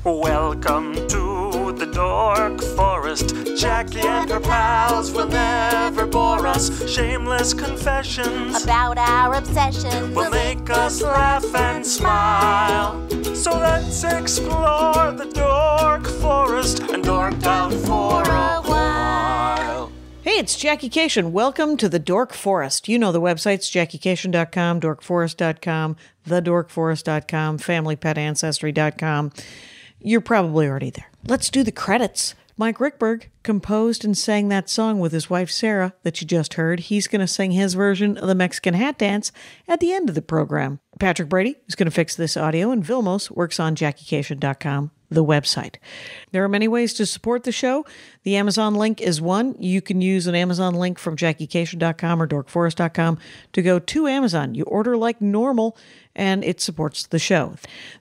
Welcome to the Dork Forest. Jackie and her pals will never bore us. Shameless confessions about our obsession will make us laugh and smile. So let's explore the Dork Forest and dork out for a while. Hey, it's Jackie Cation. Welcome to the Dork Forest. You know the websites, JackieCation.com, DorkForest.com, TheDorkForest.com, FamilyPetAncestry.com. You're probably already there. Let's do the credits. Mike Rickberg composed and sang that song with his wife Sarah that you just heard. He's going to sing his version of the Mexican hat dance at the end of the program. Patrick Brady is going to fix this audio, and Vilmos works on JackieCation.com, the website. There are many ways to support the show. The Amazon link is one. You can use an Amazon link from JackieCation.com or DorkForest.com to go to Amazon. You order like normal, and it supports the show.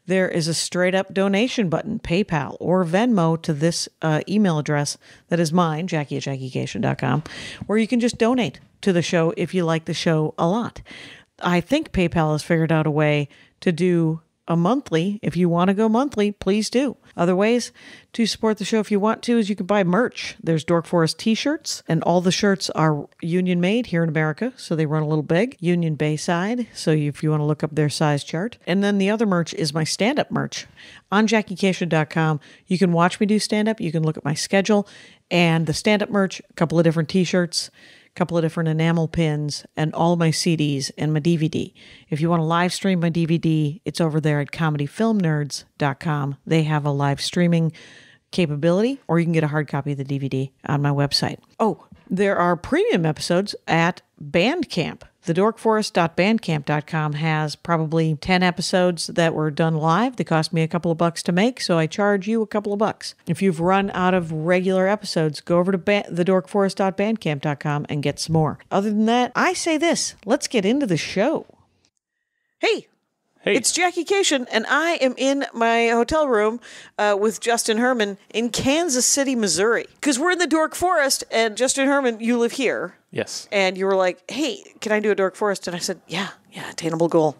There is a straight-up donation button, PayPal or Venmo, to this email address that is mine, Jackie at JackieCation.com, where you can just donate to the show if you like the show a lot. I think PayPal has figured out a way to do a monthly. If you want to go monthly, please do. Other ways to support the show if you want to is you can buy merch. There's Dork Forest t-shirts, and all the shirts are union made here in America, so they run a little big. Union Bayside, so if you want to look up their size chart. And then the other merch is my stand-up merch. On JackieCation.com, you can watch me do stand-up, you can look at my schedule, and the stand-up merch, a couple of different t-shirts, a couple of different enamel pins, and all of my CDs and my DVD. If you want to live stream my DVD, it's over there at comedyfilmnerds.com. They have a live streaming capability, or you can get a hard copy of the DVD on my website. Oh, there are premium episodes at Bandcamp. TheDorkForest.bandcamp.com has probably 10 episodes that were done live. They cost me a couple of bucks to make, so I charge you a couple of bucks. If you've run out of regular episodes, go over to TheDorkForest.bandcamp.com and get some more. Other than that, I say this. Let's get into the show. Hey. It's Jackie Cation, and I am in my hotel room with Justin Herrmann in Kansas City, Missouri. Because we're in the Dork Forest, and Justin Herrmann, you live here. Yes. And you were like, hey, can I do a Dork Forest? And I said, yeah, attainable goal.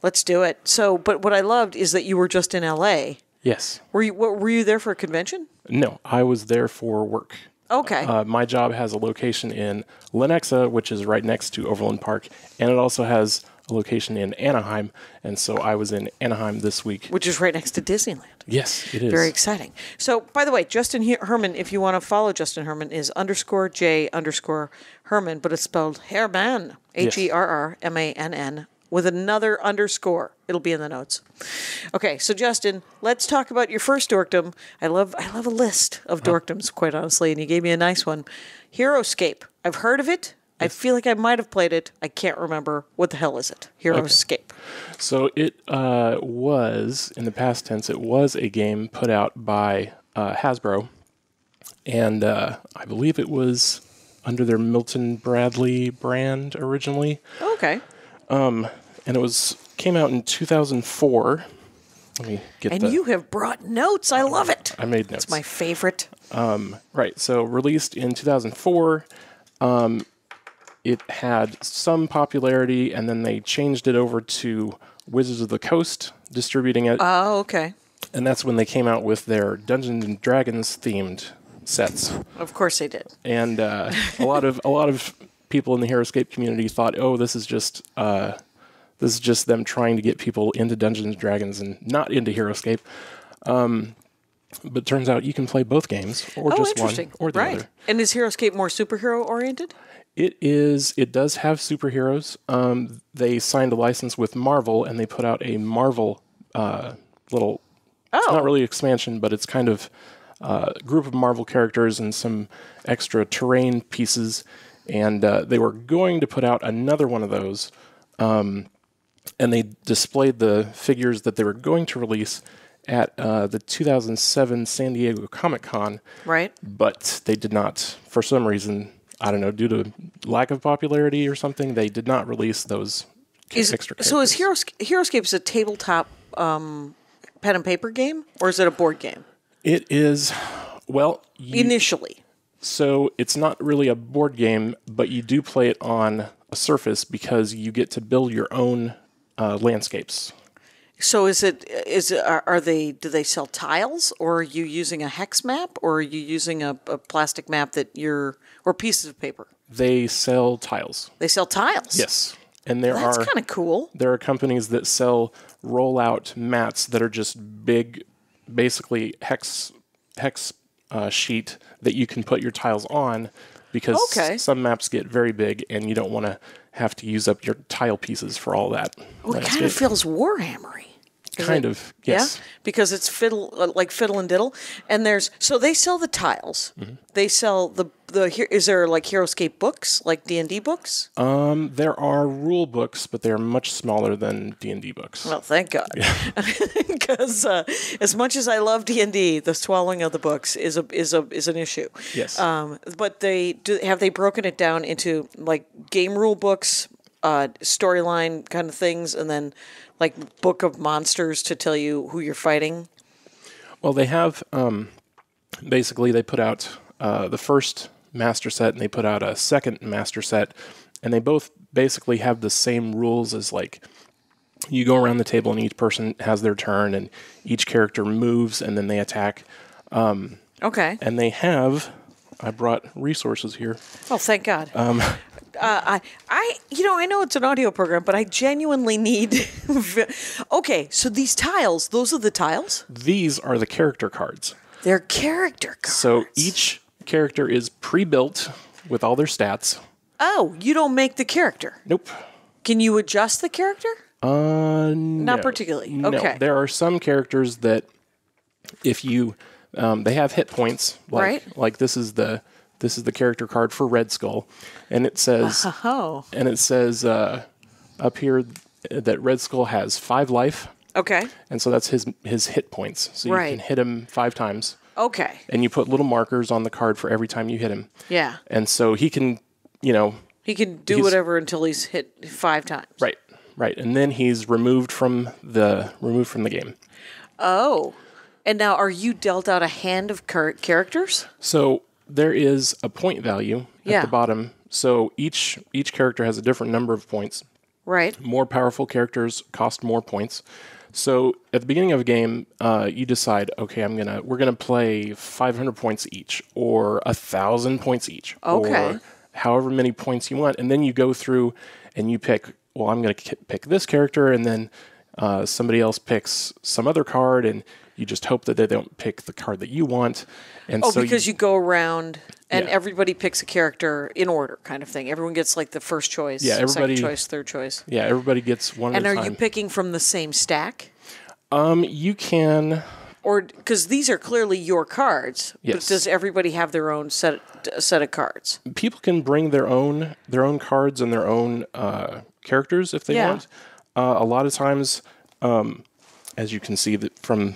Let's do it. So, but what I loved is that you were just in L.A. Yes. Were you there for a convention? No, I was there for work. Okay. My job has a location in Lenexa, which is right next to Overland Park, and it also has a location in Anaheim, and so I was in Anaheim this week. Which is right next to Disneyland. Yes, it is. Very exciting. So, by the way, Justin Herrmann, if you want to follow Justin Herrmann, is _J_Herrmann, but it's spelled Herrmann, Herrmann, with another underscore. It'll be in the notes. Okay, so Justin, let's talk about your first dorkdom. I love a list of dorkdoms, quite honestly, and you gave me a nice one. Heroscape. I've heard of it. I feel like I might have played it. I can't remember. What the hell is it? Heroscape. Okay. So it was, in the past tense, it was a game put out by Hasbro. And I believe it was under their Milton Bradley brand originally. Okay. And it came out in 2004. Let me get you have brought notes. I love it. I made notes. It's my favorite. Right. So released in 2004. It had some popularity, and then they changed it over to Wizards of the Coast distributing it. Oh, okay. And that's when they came out with their Dungeons and Dragons themed sets. Of course they did. And a lot of people in the Heroscape community thought, oh, this is just them trying to get people into Dungeons and Dragons and not into Heroscape. But it turns out you can play both games, or just one, or the other. And is Heroscape more superhero-oriented? It is. It does have superheroes. They signed a license with Marvel, and they put out a Marvel little... It's not really expansion, but it's kind of a group of Marvel characters and some extra terrain pieces. And they were going to put out another one of those. And they displayed the figures that they were going to release at the 2007 San Diego Comic-Con. Right. But they did not, for some reason... I don't know, due to lack of popularity or something, they did not release those extra characters. So is Heroscape a tabletop pen and paper game, or is it a board game? It is, well... Initially. So it's not really a board game, but you do play it on a surface because you get to build your own landscapes. So are they, do they sell tiles, or are you using a hex map, or are you using a plastic map or pieces of paper? They sell tiles. They sell tiles? Yes. And That's kind of cool. There are companies that sell rollout mats that are just big, basically hex sheet that you can put your tiles on, because some maps get very big and you don't want to have to use up your tile pieces for all that. Well, it kind of feels Warhammery. Kind of, yes. Yeah, because it's like fiddle and diddle. And so they sell the tiles. Mm-hmm. They sell is there like Heroscape books, like D&D books? There are rule books, but they are much smaller than D&D books. Well, thank God. Because as much as I love D&D, the swallowing of the books is an issue. Yes. But have they broken it down into like game rule books, storyline kind of things, and then like Book of Monsters to tell you who you're fighting? Well, they have, basically they put out the first master set and they put out a second master set, and they both basically have the same rules as, like, you go around the table and each person has their turn and each character moves and then they attack. Okay. And they have, I brought resources here. Oh, thank God. I know it's an audio program, but I genuinely need. Okay, so these tiles, those are the tiles? These are the character cards. They're character cards. So each character is pre-built with all their stats. Oh, you don't make the character? Nope. Can you adjust the character? No. Not particularly. Okay. No, there are some characters that if you, they have hit points. Like this is the character card for Red Skull, and it says up here that Red Skull has 5 life. Okay. And so that's his hit points. So you can hit him 5 times. Okay. And you put little markers on the card for every time you hit him. Yeah. And so he can, he can do whatever until he's hit 5 times. Right. And then he's removed from the game. Oh. And now are you dealt out a hand of characters? So there is a point value at the bottom. So each character has a different number of points. Right. More powerful characters cost more points. So at the beginning of a game, you decide, okay, we're gonna play 500 points each, or 1,000 points each, or however many points you want, and then you go through and you pick. Well, I'm gonna pick this character, and then somebody else picks some other card, and you just hope that they don't pick the card that you want. And so because you go around and everybody picks a character in order, kind of thing. Everyone gets like the first choice, second choice, third choice. Yeah, everybody gets one at a time. And are you picking from the same stack? You can. Or because these are clearly your cards, but does everybody have their own set of cards? People can bring their own cards and their own characters if they want. A lot of times, as you can see from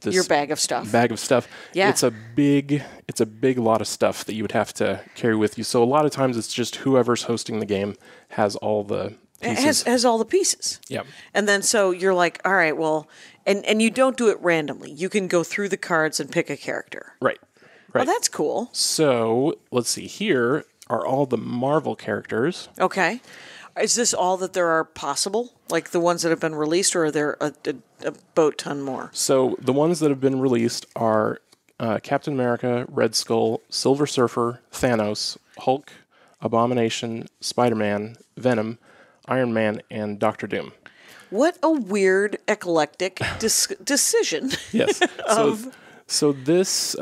this your bag of stuff. Yeah. It's a big lot of stuff that you would have to carry with you. So a lot of times it's just whoever's hosting the game has all the pieces. It has all the pieces. Yeah. And then so you're like, all right, well, and you don't do it randomly. You can go through the cards and pick a character. Right. Oh, that's cool. So let's see. Here are all the Marvel characters. Okay. Is this all that there are possible? Like the ones that have been released, or are there a boat ton more? So the ones that have been released are Captain America, Red Skull, Silver Surfer, Thanos, Hulk, Abomination, Spider-Man, Venom, Iron Man, and Doctor Doom. What a weird, eclectic decision. Yes. So this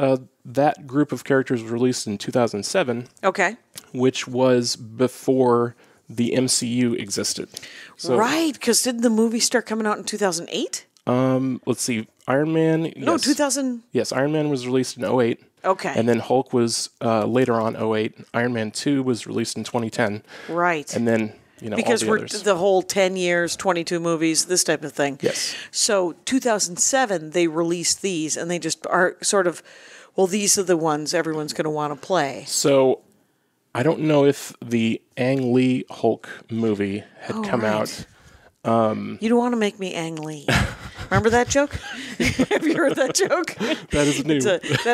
that group of characters was released in 2007. Okay. Which was before the MCU existed. So, right, because didn't the movie start coming out in 2008? Let's see. Iron Man. No, 2000. Yes, Iron Man was released in 2008. Okay. And then Hulk was later on 2008. Iron Man 2 was released in 2010. Right. And then, because all the others. The whole 10 years, 22 movies, this type of thing. Yes. So 2007, they released these, and they just are sort of, well, these are the ones everyone's going to want to play. So I don't know if the Ang Lee Hulk movie had come out. You don't want to make me Ang Lee. Remember that joke? Have you heard that joke? That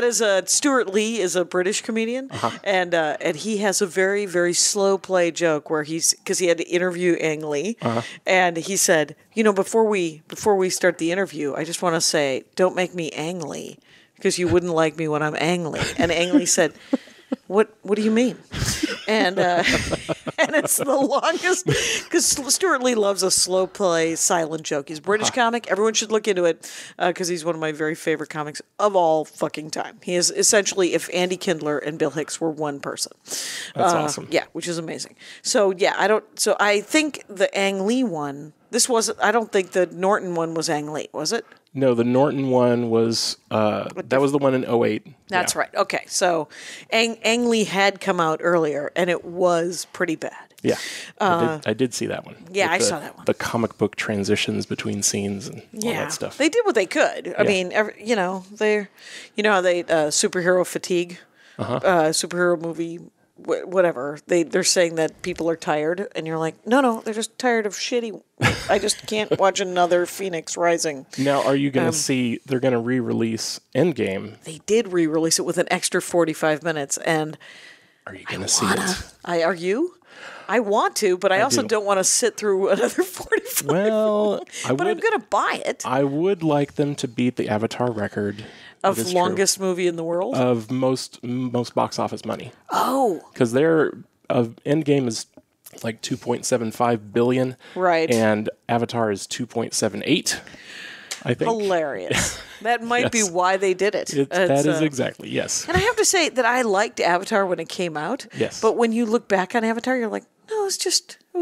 is new. Stuart Lee is a British comedian, and he has a very, very slow play joke where because he had to interview Ang Lee, and he said, before we start the interview, I just want to say, don't make me Ang Lee, because you wouldn't like me when I'm Ang Lee. And Ang Lee said, What do you mean? And it's the longest, because Stuart Lee loves a slow play silent joke. He's a British comic. Everyone should look into it because he's one of my very favorite comics of all fucking time. He is essentially if Andy Kindler and Bill Hicks were one person. That's awesome. Yeah, which is amazing. So I think the Ang Lee one. I don't think the Norton one was Ang Lee, was it? No, the Norton one was, that was the one in 2008. That's right. Okay, so Ang Lee had come out earlier, and it was pretty bad. Yeah, I did see that one. Yeah, I saw that one. The comic book transitions between scenes and all that stuff. They did what they could. I mean, how they superhero fatigue, superhero movie, whatever. They're saying that people are tired, and you're like, no, they're just tired of shitty. I just can't watch another Phoenix Rising. Now, are you going to see? They're going to re-release Endgame. They did re-release it with an extra 45 minutes, and are you going to see it? Are you? I want to, but I also don't want to sit through another 45 minutes. But I'm going to buy it. I would like them to beat the Avatar record. Of longest movie in the world? Of most box office money. Oh. Because Endgame is like $2.75 billion. Right. And Avatar is $2.78, I think. Hilarious. That might be why they did it. That is exactly, yes. And I have to say that I liked Avatar when it came out. Yes. But when you look back on Avatar, you're like, no, it was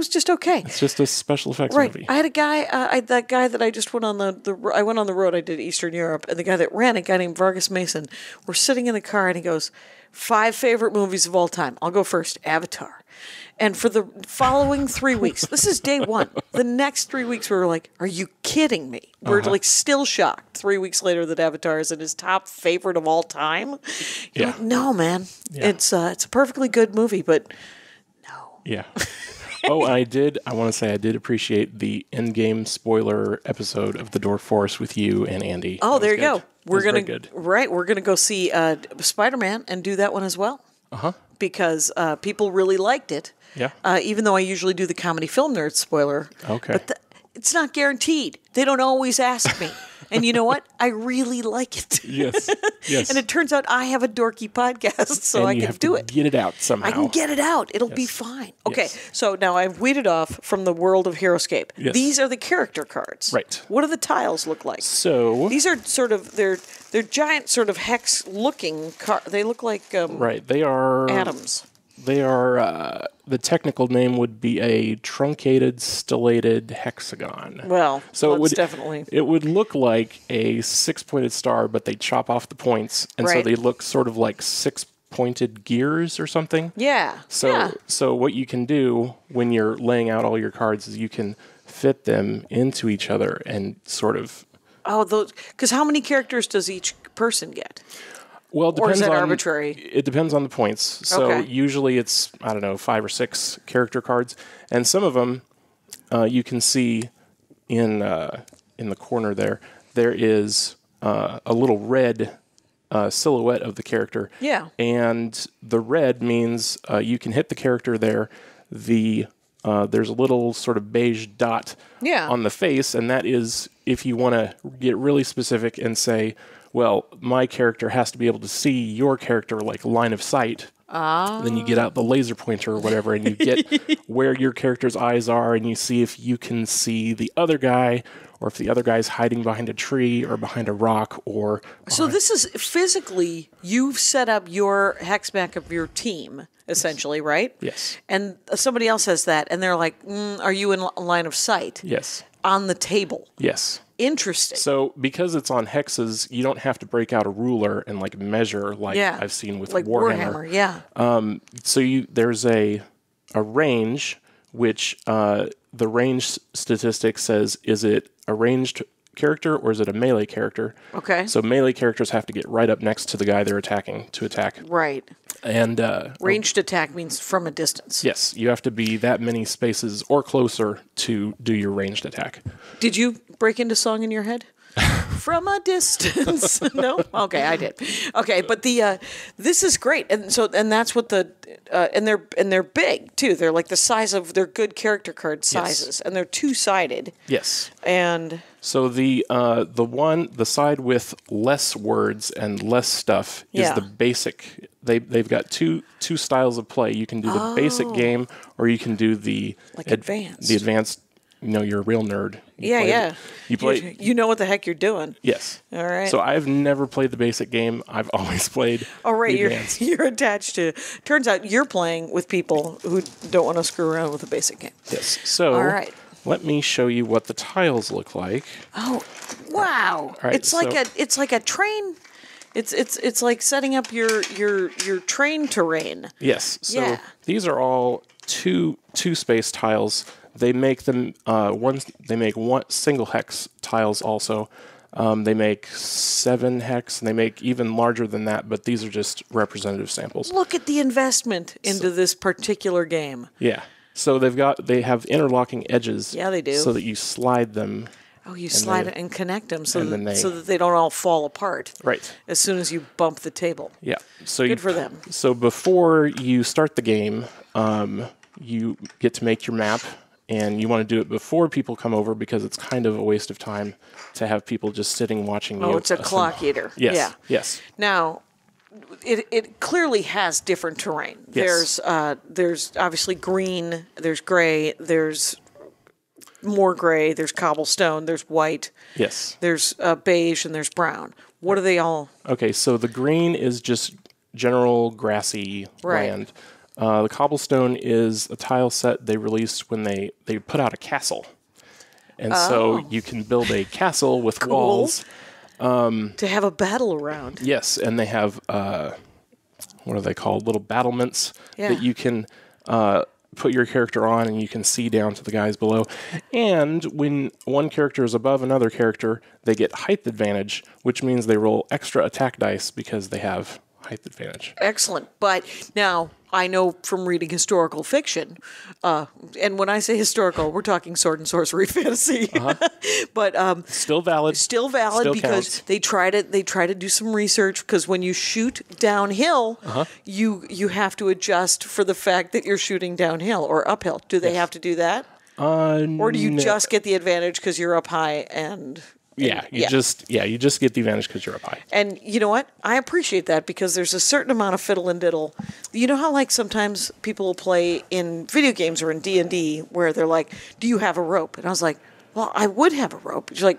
just okay. It's just a special effects right. movie. I had a guy, that guy that I just went on I went on the road, I did Eastern Europe, and the guy that ran, a guy named Vargas Mason, we're sitting in the car, and he goes, 5 favorite movies of all time. I'll go first, Avatar. And for the following 3 weeks, this is day one. The next 3 weeks, we were like, are you kidding me? We're like still shocked 3 weeks later that Avatar is in his top favorite of all time. You're like, no, man. Yeah. It's a perfectly good movie, but no. Yeah. Oh, I want to say I did appreciate the Endgame spoiler episode of The Dwarf Forest with you and Andy. Oh, there you go. We're going to go see Spider-Man and do that one as well. Because people really liked it. Yeah. Even though I usually do the Comedy Film Nerd spoiler. Okay. But it's not guaranteed. They don't always ask me. And you know what? I really like it. Yes. Yes. And it turns out I have a dorky podcast, so I can do it. Get it out somehow. I can get it out. It'll be fine. Okay. So now I've weeded off from the world of Heroscape. Yes. These are the character cards. Right. What do the tiles look like? So these are sort of they're giant sort of hex looking cards. They look like right. They are atoms. They are, the technical name would be a truncated, stellated hexagon. Well, so it would look like a 6-pointed star, but they chop off the points, and so they look sort of like 6-pointed gears or something. Yeah. So what you can do when you're laying out all your cards is you can fit them into each other and sort of... Oh, because how many characters does each person get? Well, it depends arbitrary? It depends on the points. So usually it's, 5 or 6 character cards. And some of them you can see in the corner there is a little red silhouette of the character. Yeah. And the red means you can hit the character there. There's a little sort of beige dot on the face, and that is if you want to get really specific and say, well, my character has to be able to see your character like line of sight. Then you get out the laser pointer or whatever, and you get where your character's eyes are, and you see if you can see the other guy, or if the other guy's hiding behind a tree or behind a rock. So this is physically, you've set up your hex map of your team, essentially, right? Yes. And somebody else has that, and they're like, are you in line of sight? Yes. On the table. Yes. Interesting. So because it's on hexes, you don't have to break out a ruler and like measure like I've seen with Warhammer. Yeah. So there's a range, which the range statistic says, is it a ranged character or is it a melee character? Okay. So melee characters have to get right up next to the guy they're attacking to attack. Right. And ranged attack means from a distance. Yes, you have to be that many spaces or closer to do your ranged attack. Did you break into song in your head? from a distance. No? Okay, I did. Okay, but this is great. And that's what and they're big too. They're like the size of they're good character card sizes, and they're two-sided. Yes. And so the side with less words and less stuff is the basic. They've got two styles of play. You can do the basic game, or you can do the advanced. The advanced. You're a real nerd. You play. You know what the heck you're doing. Yes. All right. So I've never played the basic game. I've always played. Oh right, the advanced. You're attached to. Turns out you're playing with people who don't want to screw around with the basic game. Yes. So all right. Let me show you what the tiles look like. Oh, wow! All right, it's like a train. It's like setting up your train terrain. Yes. So these are all two space tiles. They make them They make one single hex tiles also. They make 7 hex, and they make even larger than that. But these are just representative samples. Look at the investment into this particular game. Yeah. So they have interlocking edges. Yeah, they do. So that you slide them. Oh, you slide it and connect them so that they don't all fall apart. Right. As soon as you bump the table. Yeah. So good for them. So before you start the game, you get to make your map, and you want to do it before people come over because it's kind of a waste of time to have people just sitting watching you. Oh, it's a clock eater. Yes. Yeah. Yes. Now, it clearly has different terrain. Yes. There's obviously green. There's gray. There's more gray, there's cobblestone, there's white. Yes. There's beige, and there's brown. What are they all? Okay, so the green is just general grassy land. The cobblestone is a tile set they released when they put out a castle. And so you can build a castle with walls. To have a battle around. Yes, and they have, what are they called? Little battlements that you can put your character on, and you can see down to the guys below. And when one character is above another character, they get height advantage, which means they roll extra attack dice because they have height advantage. Excellent. But now, I know from reading historical fiction, and when I say historical, we're talking sword and sorcery fantasy. But still valid. Still valid still because counts. they try to do some research, because when you shoot downhill, you have to adjust for the fact that you're shooting downhill or uphill. Do they have to do that? Or do you just get the advantage because you're up high and... You just get the advantage because you're up high. And you know what? I appreciate that, because there's a certain amount of fiddle and diddle. You know how like sometimes people will play in video games or in D&D where they're like, "Do you have a rope?" And I was like, "Well, I would have a rope." You're like,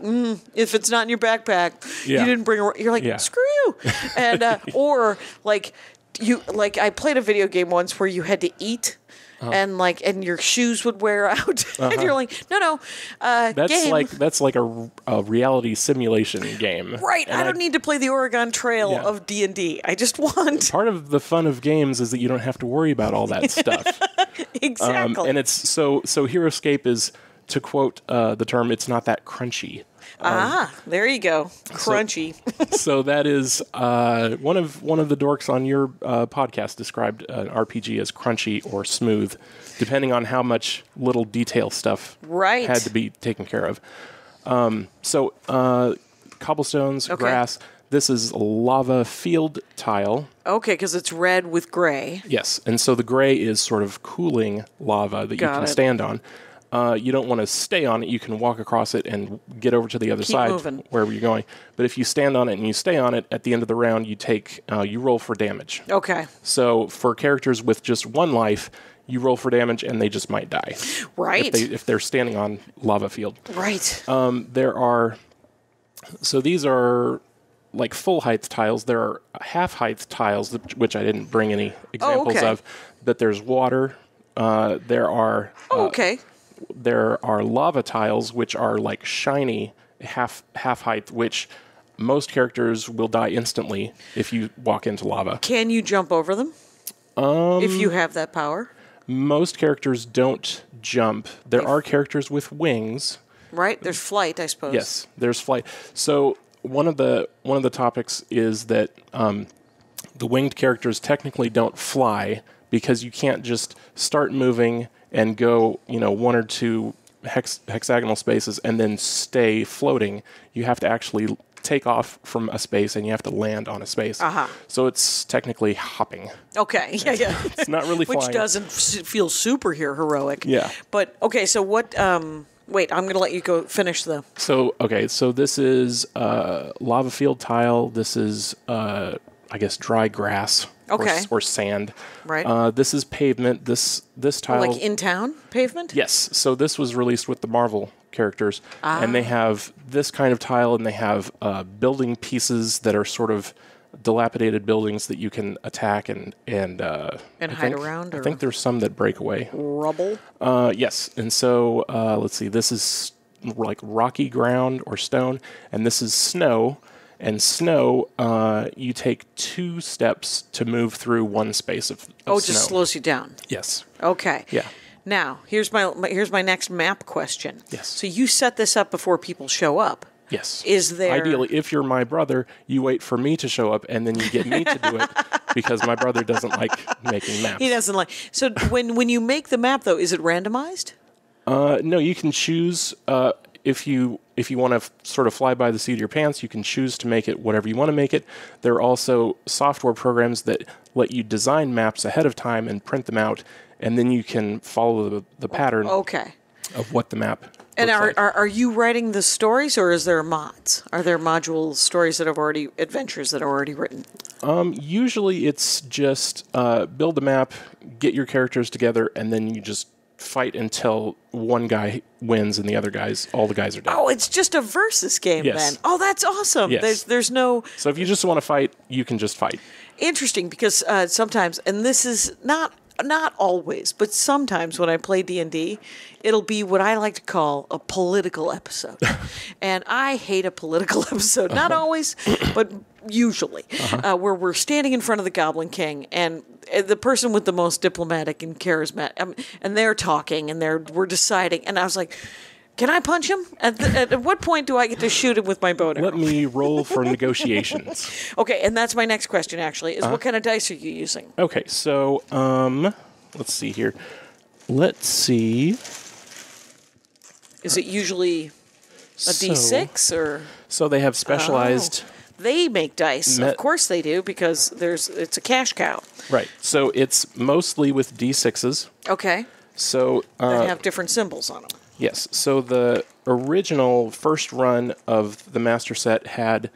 "If it's not in your backpack, you didn't bring a rope." You're like, "Screw you!" And or like I played a video game once where you had to eat. And your shoes would wear out, and you're like, no, game. That's like a reality simulation game, right? And I don't need to play the Oregon Trail of D&D. I just want. Part of the fun of games is that you don't have to worry about all that stuff. Exactly. And it's so Heroscape is, to quote the term, it's not that crunchy. There you go. Crunchy. So that is one of the dorks on your podcast described an RPG as crunchy or smooth, depending on how much little detail stuff had to be taken care of. So cobblestones, grass. This is lava field tile. Okay, because it's red with gray. Yes, and so the gray is sort of cooling lava that you can stand on. You don't want to stay on it. You can walk across it and get over to the other side, wherever you're going. But if you stand on it and you stay on it, at the end of the round, you roll for damage. Okay. So for characters with just one life, you roll for damage and they just might die. Right. If they're standing on lava field. Right. So these are like full height tiles. There are half height tiles, which I didn't bring any examples of. But there's water. There are. There are lava tiles, which are like shiny half height, which most characters will die instantly if you walk into lava. Can you jump over them? If you have that power? Most characters don't jump. There are characters with wings. Right? There's flight, I suppose. Yes, there's flight. So one of the topics is that the winged characters technically don't fly, because you can't just start moving and go, 1 or 2 hexagonal spaces and then stay floating. You have to actually take off from a space and you have to land on a space. So it's technically hopping. Okay, yeah. It's not really flying. Which doesn't feel super heroic. Yeah. But, okay, so what, wait, I'm going to let you go finish the... So this is lava field tile. This is, I guess, dry grass. Okay. Or sand. Right. This is pavement. This tile... like in-town pavement? Yes. So this was released with the Marvel characters. And they have this kind of tile, and they have building pieces that are sort of dilapidated buildings that you can attack and hide around? I think there's some that break away. Rubble? Yes. And so, let's see. This is like rocky ground or stone, and this is snow. And snow, you take 2 steps to move through one space of Oh, it snow. just slows you down. Yes. Okay. Yeah. Now, here's my next map question. Yes. So you set this up before people show up. Yes. Is there... Ideally, if you're my brother, you wait for me to show up, and then you get me to do it, because my brother doesn't like making maps. He doesn't like... So when you make the map, though, is it randomized? No, you can choose... If you want to sort of fly by the seat of your pants, you can choose to make it whatever you want to make it. There are also software programs that let you design maps ahead of time and print them out, and then you can follow the pattern of what the map And looks like. are you writing the stories, or is there mods? Are there module stories that have already... adventures that are already written? Usually it's just build a map, get your characters together, and then you just fight until one guy wins and all the guys are dead. Oh, it's just a versus game then. Oh, that's awesome. Yes. There's no... So if you just want to fight, you can just fight. Interesting, because sometimes, and this is not always, but sometimes when I play D&D, it'll be what I like to call a political episode. And I hate a political episode. Not always, but usually. Where we're standing in front of the Goblin King, and the person with the most diplomatic and charismatic, and they're talking, and we're deciding, and I was like... Can I punch him? At what point do I get to shoot him with my bow and arrow? Let me roll for negotiations. Okay, and that's my next question, actually, is what kind of dice are you using? Okay, so, let's see here. Let's see. Is it usually a D6, or...? So they have specialized... They make dice. Of course they do, because it's a cash cow. Right, so it's mostly with D6s. Okay. So... that have different symbols on them. Yes. So the original first run of the master set had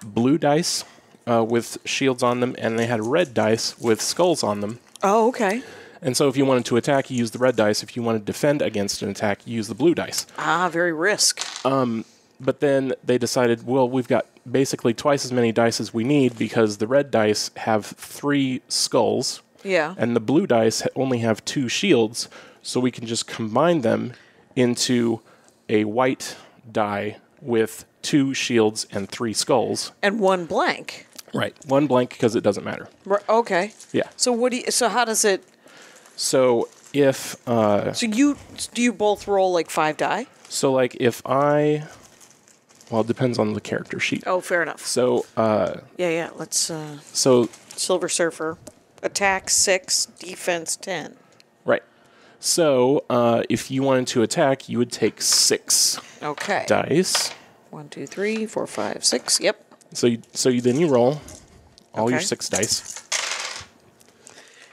blue dice with shields on them, and they had red dice with skulls on them. Oh, okay. And so if you wanted to attack, you use the red dice. If you wanted to defend against an attack, you use the blue dice. Very Risk. But then they decided, well, we've got basically twice as many dice as we need, because the red dice have 3 skulls. Yeah. And the blue dice only have 2 shields. So we can just combine them into a white die with 2 shields and 3 skulls. And 1 blank. Right. 1 blank, because it doesn't matter. Okay. Yeah. So how does it... So if... do you both roll like 5 die? So like if I... Well, it depends on the character sheet. Oh, fair enough. So... Yeah, let's... So... Silver Surfer. Attack 6, defense 10. Right. So, if you wanted to attack, you would take 6 dice. 1, 2, 3, 4, 5, 6. Yep. So then you roll all your 6 dice.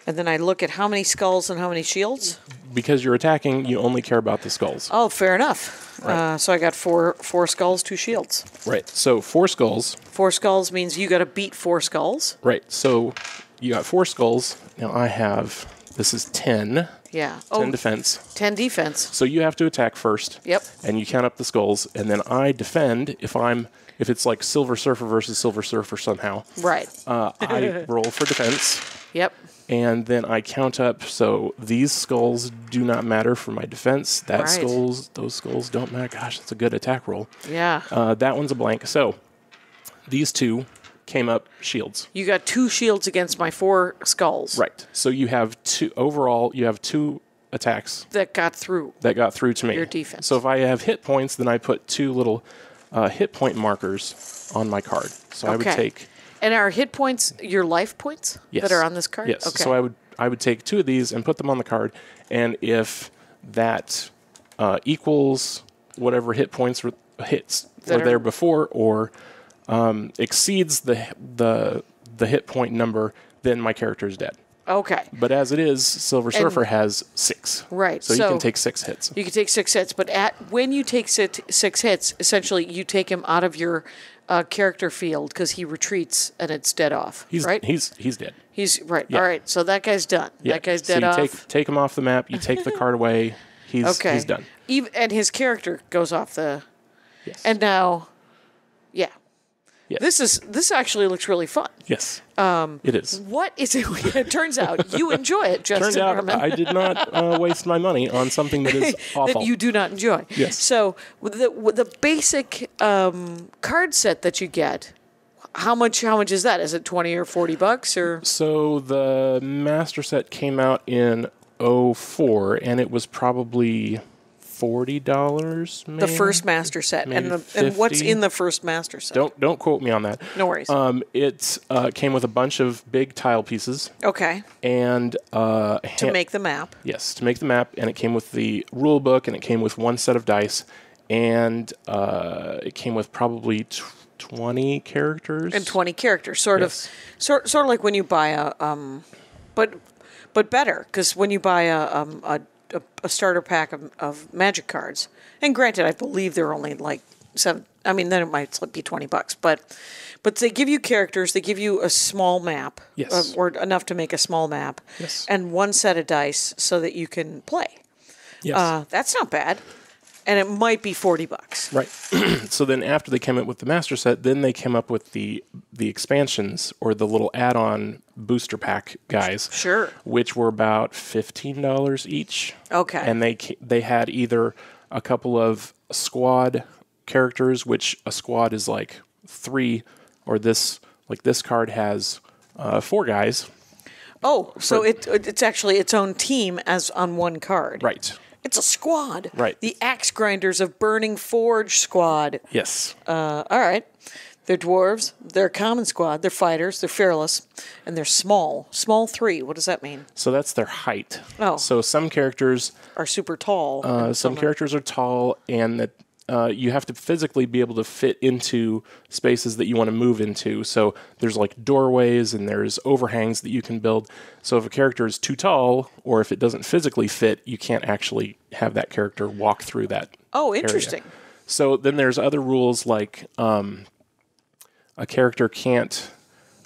And then I look at how many skulls and how many shields. Because you're attacking, you only care about the skulls. Oh, fair enough. Right. So I got 4 skulls, 2 shields. Right. So 4 skulls. 4 skulls means you got to beat 4 skulls. Right. So you got 4 skulls. Now I have... This is 10. Yeah. 10 defense. 10 defense. So you have to attack first. Yep. And you count up the skulls, and then I defend if it's like Silver Surfer versus Silver Surfer somehow. Right. I roll for defense. Yep. And then I count up, so these skulls do not matter for my defense. Those skulls don't matter. Gosh, that's a good attack roll. Yeah. That one's a blank. So these 2 came up shields. You got 2 shields against my 4 skulls. Right. So you have 2 overall. You have 2 attacks that got through to me. Your defense. So if I have hit points, then I put 2 little hit point markers on my card. So I would take. And are hit points your life points that are on this card? Yes. Okay. So I would take 2 of these and put them on the card, and if that equals whatever hit points were there before, or exceeds the hit point number, then my character is dead. Okay. But as it is, Silver Surfer has 6. Right. So you can take 6 hits. You can take 6 hits, but when you take 6 hits, essentially you take him out of your character field because he retreats and it's dead off. Right. He's dead. He's right. Yeah. All right. So that guy's done. Yeah. That guy's dead off. So you take him off the map. You take the card away. He's done. And his character goes off the. Yes. And now, yeah. Yes. This actually looks really fun. Yes. It is. What is it? It turns out you enjoy it, Justin Herrmann. I did not waste my money on something that is awful. That you do not enjoy. Yes. So with the basic card set that you get, how much is that? Is it $20 or $40 or? So the master set came out in 2004, and it was probably $40, maybe? The first master set, maybe and what's in the first master set? Don't quote me on that. No worries. It came with a bunch of big tile pieces. Okay. And to make the map. Yes, to make the map, and it came with the rule book, and it came with one set of dice, and it came with probably 20 characters. And 20 characters, sort of like when you buy a but better, because when you buy a starter pack of magic cards, and granted, I believe they're only like 7. I mean, then it might be $20, but they give you characters. They give you a small map, yes, or enough to make a small map, yes, and one set of dice so that you can play. Yes, that's not bad, and it might be $40. Right. So then, after they came up with the master set, then they came up with the expansions, or the little add-on booster pack guys. Sure. Which were about $15 each. Okay. And they had either a couple of squad characters, which a squad is like 3, or this card has 4 guys. Oh, so it's actually its own team as on one card. Right. It's a squad. Right. The Axe Grinders of Burning Forge squad. Yes. All right. They're dwarves. They're a common squad. They're fighters. They're fearless. And they're small. Small 3. What does that mean? So that's their height. Oh. So some characters are super tall. Some characters are tall, and that you have to physically be able to fit into spaces that you want to move into. So there's like doorways and there's overhangs that you can build. So if a character is too tall, or if it doesn't physically fit, you can't actually have that character walk through that. Oh, interesting. Area. So then there's other rules, like a character can't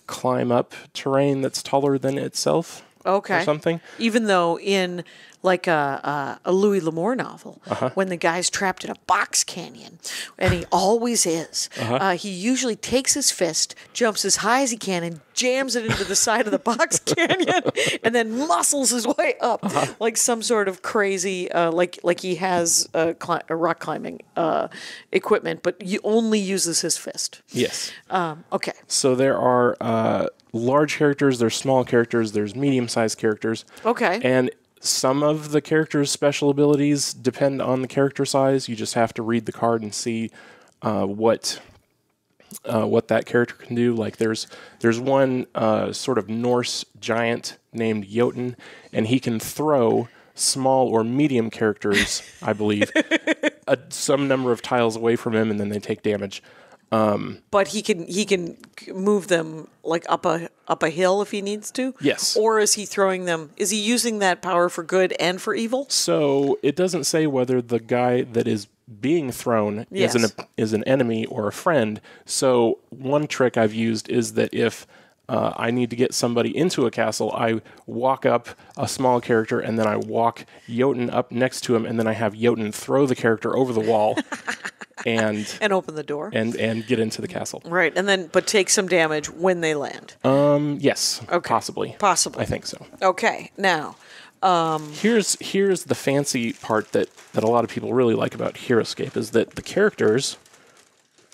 climb up terrain that's taller than itself. Okay. Or something. Even though in like a Louis L'Amour novel, when the guy's trapped in a box canyon, and he always is, he usually takes his fist, jumps as high as he can, and jams it into the side of the box canyon, and then muscles his way up like some sort of crazy, like he has a rock climbing equipment, but he only uses his fist. Yes. Okay. So there are large characters, there's small characters, there's medium-sized characters. Okay. And some of the characters' special abilities depend on the character size. You just have to read the card and see what that character can do. Like there's one sort of Norse giant named Jotun, and he can throw small or medium characters, I believe, some number of tiles away from him, and then they take damage. But he can move them like up a hill if he needs to? Yes. Or is he throwing them? Is he using that power for good and for evil? So it doesn't say whether the guy that is being thrown is an enemy or a friend. So one trick I've used is that if I need to get somebody into a castle, I walk up a small character, and then I walk Jotun up next to him, and then I have Jotun throw the character over the wall. And open the door and get into the castle. Right, and then but take some damage when they land. Yes. Okay. Possibly. I think so. Okay. Now, here's the fancy part that a lot of people really like about Heroscape is that the characters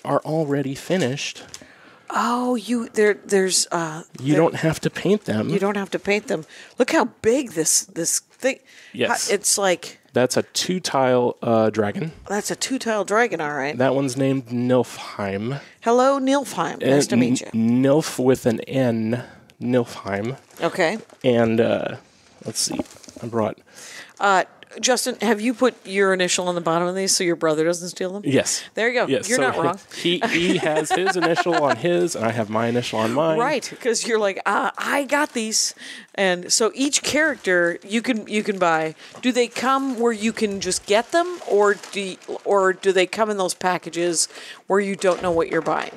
are already finished. Oh, there's you don't have to paint them. You don't have to paint them. Look how big this thing. Yes. It's like that's a 2-tile dragon. That's a 2-tile dragon, all right. That one's named Nilfheim. Hello, Nilfheim. Nice to meet you. Nilf with an N, Nilfheim. Okay. And let's see. I brought Justin, have you put your initial on the bottom of these so your brother doesn't steal them? Yes. There you go. Yes. You're not wrong. He has his initial on his, and I have my initial on mine. Right, because you're like, I got these, and so each character you can buy. Do they come where you can just get them, or do they come in those packages where you don't know what you're buying?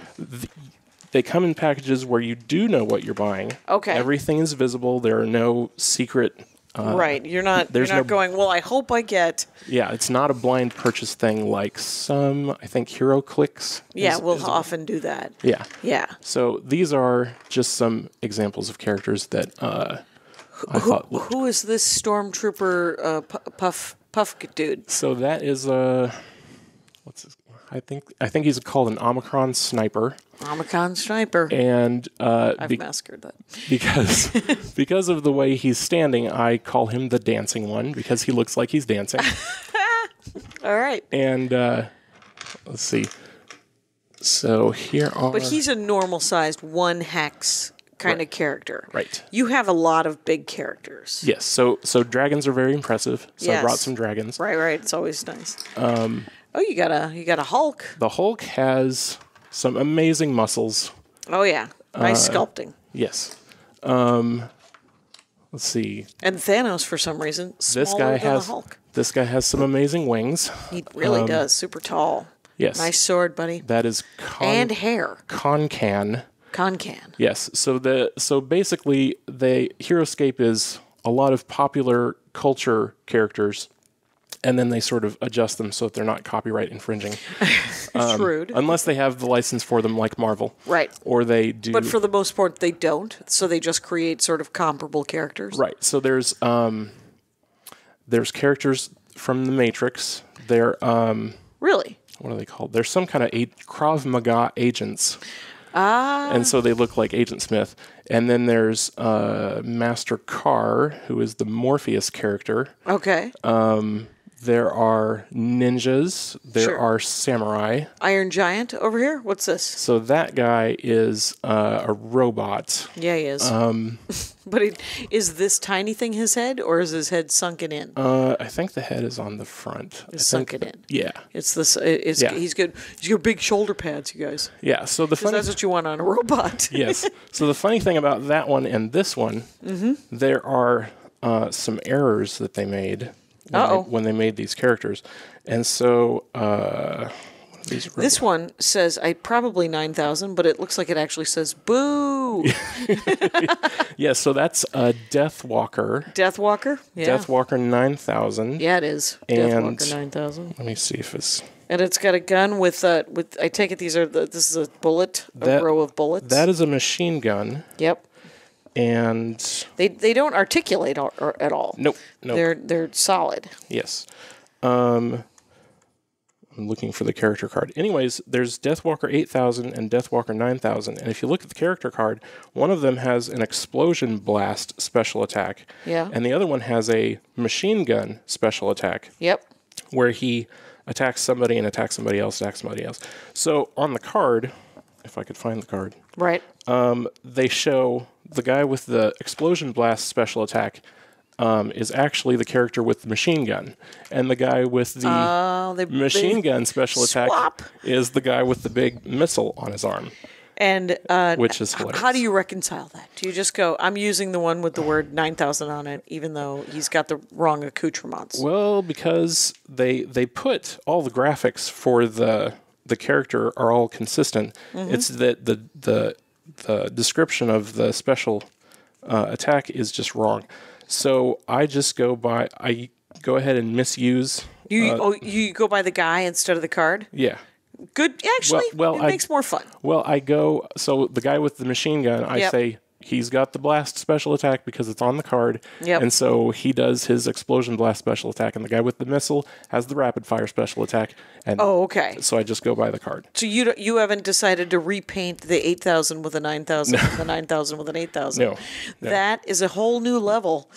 They come in packages where you do know what you're buying. Okay. Everything is visible. There are no secret. Right. You're not going, well, I hope I get. Yeah, it's not a blind purchase thing like some, I think, HeroClix. We'll often do that. Yeah. Yeah. So these are just some examples of characters that I thought. Who is this Stormtrooper Puff dude? So that is what's his? I think he's called an Omicron Sniper. Omicron Sniper. And I've massacred that. Because of the way he's standing, I call him the dancing one because he looks like he's dancing. All right. And let's see. So here are. But he's a normal sized 1 hex kind of character. Right. You have a lot of big characters. Yes. So dragons are very impressive. So Yes. I brought some dragons. Right. It's always nice. Oh, you got a Hulk. The Hulk has some amazing muscles. Oh yeah, nice sculpting. Yes. Let's see. And Thanos, for some reason, This guy than has the Hulk. This guy has some amazing wings. He really does. Super tall. Yes. Nice sword, buddy. That is And hair. Concan. Concan. Yes. So basically, Heroscape is a lot of popular culture characters, and then they sort of adjust them so that they're not copyright infringing. Shrewd. Unless they have the license for them, like Marvel. Right. Or they do. But for the most part, they don't. So they just create sort of comparable characters. Right. So there's characters from the Matrix. They're Really? what are they called? There's some kind of Krav Maga agents. Ah. And so they look like Agent Smith. And then there's Master Carr, who is the Morpheus character. Okay. There are ninjas. There Sure. are samurai. Iron Giant over here? What's this? So that guy is a robot. Yeah, he is. But is this tiny thing his head, or is his head sunken in? I think the head is on the front. It's sunken in. Yeah. It's this. Yeah. He's good. He's got big shoulder pads, you guys. Yeah. So the 'Cause funny that's what you want on a robot. yes. So the funny thing about that one and this one, there are some errors that they made when they made these characters, and so what are these This one says probably 9,000, but it looks like it actually says boo. Yeah. So that's Deathwalker. Deathwalker. Yeah. Deathwalker 9000. Yeah, it is. And- Deathwalker 9,000. Let me see if it's. And it's got a gun with. I take it this is a bullet, a row of bullets. That is a machine gun, Yep. and They don't articulate at all. nope. They're solid. Yes. I'm looking for the character card. Anyways, there's Deathwalker 8000 and Deathwalker 9000. And if you look at the character card, one of them has an explosion blast special attack. Yeah. And the other one has a machine gun special attack Yep. where he attacks somebody and attacks somebody else, attacks somebody else. So on the card, if I could find the card, Right. they show the guy with the explosion blast special attack is actually the character with the machine gun, and the guy with the machine gun special attack swap. is the guy with the big missile on his arm, And which is hilarious. how do you reconcile that? Do you just go, I'm using the one with the word 9,000 on it, even though he's got the wrong accoutrements? Well, because they put all the graphics for the character are all consistent. It's that the description of the special attack is just wrong. So I just go ahead and misuse. You go by the guy instead of the card? Yeah. Good. Actually, it makes more fun. Well, so the guy with the machine gun, I say he's got the blast special attack because it's on the card. Yep. And so he does his explosion blast special attack, and the guy with the missile has the rapid fire special attack. And okay. So I just go by the card. So you haven't decided to repaint the 8,000 with a 9,000 and the 9,000 with an 8,000. No. That is a whole new level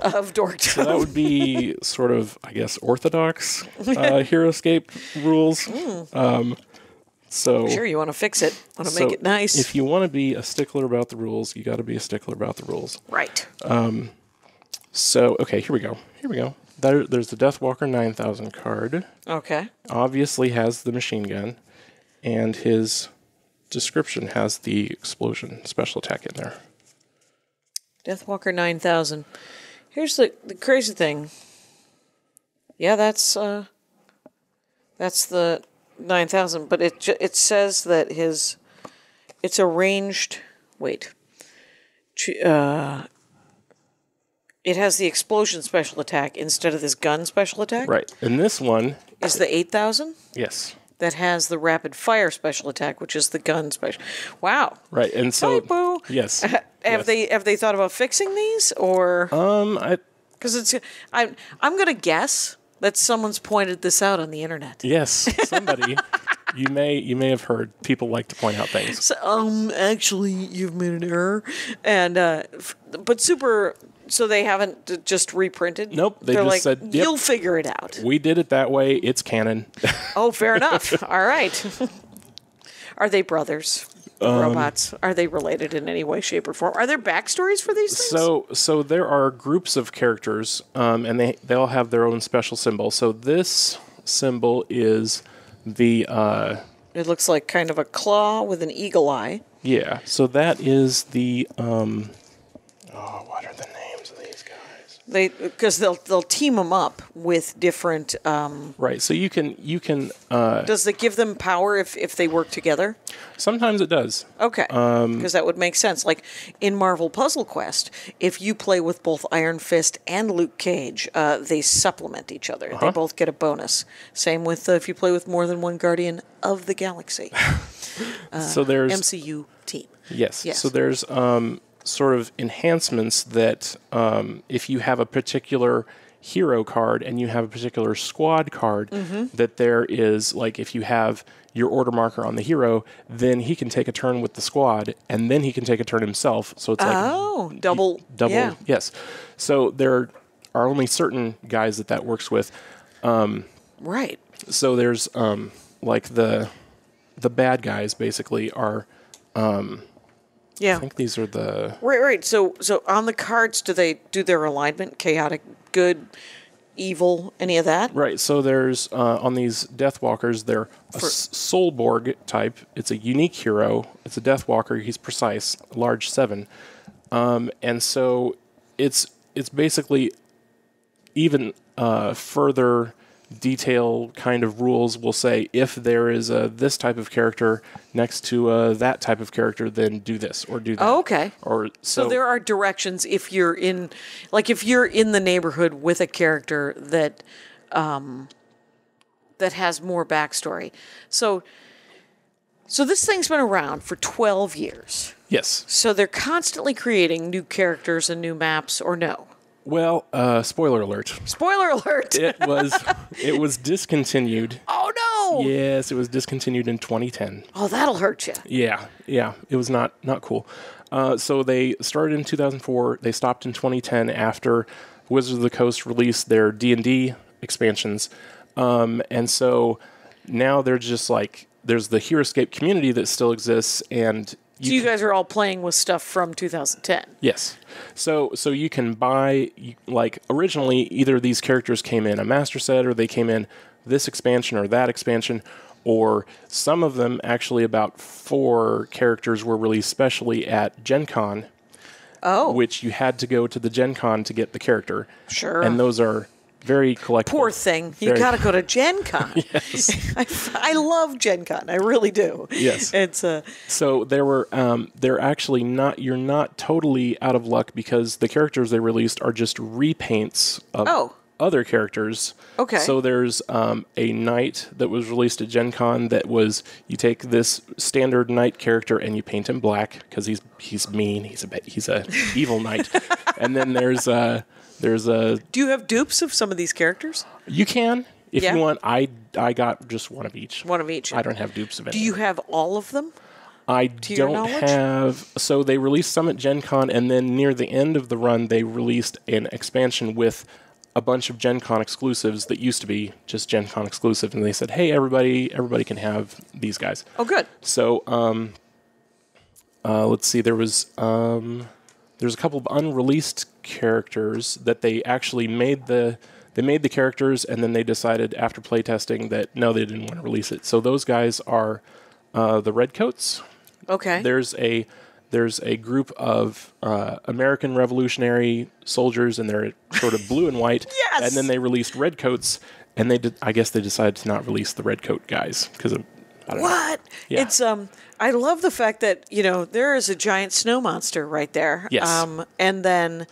of dork. So that would be sort of, I guess, orthodox Heroscape rules. So Sure, you want to fix it. Want to make it nice. If you want to be a stickler about the rules, you got to be a stickler about the rules. Right. So, okay, here we go. There's the Deathwalker 9000 card. Okay. Obviously has the machine gun, and his description has the explosion special attack in there. Deathwalker 9000. Here's the crazy thing. Yeah, that's the 9000, but it says that it's a ranged. Wait. It has the explosion special attack instead of this gun special attack. Right, and this one is the 8000. Yes. That has the rapid fire special attack, which is the gun special. Wow. Right, and so typo. Yes. Have they thought about fixing these or? Because I'm gonna guess that someone's pointed this out on the internet. Yes, somebody. You may have heard people like to point out things. So, actually, you've made an error, and but super. So they haven't just reprinted. Nope, they're just said, yep, "You'll figure it out." We did it that way. It's canon. Oh, fair enough. All right. Are they brothers? Robots? Are they related in any way, shape, or form? Are there backstories for these things? So there are groups of characters, and they all have their own special symbol. So this symbol is the. It looks like kind of a claw with an eagle eye. Yeah. So that is the. What are the names of these guys? Because they'll team them up with different. Right. So you can. Does it give them power if they work together? Sometimes it does. Okay. Because that would make sense. Like in Marvel Puzzle Quest, if you play with both Iron Fist and Luke Cage, they supplement each other. They both get a bonus. Same with if you play with more than one Guardian of the Galaxy. So there's MCU team. Yes. So there's sort of enhancements that if you have a particular hero card and you have a particular squad card, that there is, like, if you have your order marker on the hero, then he can take a turn with the squad, and then he can take a turn himself. So it's like double. Yeah. Yes. So there are only certain guys that works with. Right. So there's like the bad guys basically are. Yeah. I think these are the... Right. So on the cards, do they do their alignment? Chaotic, good, evil, any of that? Right. So there's, on these Deathwalkers, they're a Soulborg type. It's a unique hero. It's a Deathwalker. He's precise, large 7. And so it's basically even further detail kind of rules will say if there is this type of character next to that type of character, then do this or do that. Oh, okay. Or so there are directions if you're in the neighborhood with a character that has more backstory. So this thing's been around for 12 years. Yes. So they're constantly creating new characters and new maps, or no? Well, spoiler alert. Spoiler alert! It was discontinued. Oh, no! Yes, it was discontinued in 2010. Oh, that'll hurt you. Yeah. It was not cool. So they started in 2004. They stopped in 2010 after Wizards of the Coast released their D&D expansions. And so now they're just like, there's the Heroscape community that still exists, and you guys are all playing with stuff from 2010. Yes. So you can buy, like, originally either these characters came in a master set or they came in this expansion or that expansion, or some of them, actually about 4 characters were released specially at Gen Con. Oh. Which you had to go to the Gen Con to get the character. Sure. And those are very collectible. Poor thing. You got to go to Gen Con. Yes. I love Gen Con. I really do. Yes. It's So they're actually not, you're not totally out of luck because the characters they released are just repaints of other characters. Okay. So there's a knight that was released at Gen Con that was, you take this standard knight character and you paint him black because he's mean. He's a evil knight. And then there's a... Do you have dupes of some of these characters? You can. If you want, I got just one of each. One of each. I don't have dupes of any. Do you have all of them? I don't have... So they released some at Gen Con, and then near the end of the run, they released an expansion with a bunch of Gen Con exclusives that used to be just Gen Con exclusive, and they said, hey, everybody can have these guys. Oh, good. So, let's see, there's a couple of unreleased characters that they actually made the they made the characters, and then they decided after playtesting that no, they didn't want to release it. So those guys are the Redcoats. Okay. There's a group of American Revolutionary soldiers, and they're sort of blue and white. Yes! And then they released Redcoats, and I guess they decided to not release the Redcoat guys because of I don't know. What? Yeah. It's I love the fact that there is a giant snow monster right there. Yes. And then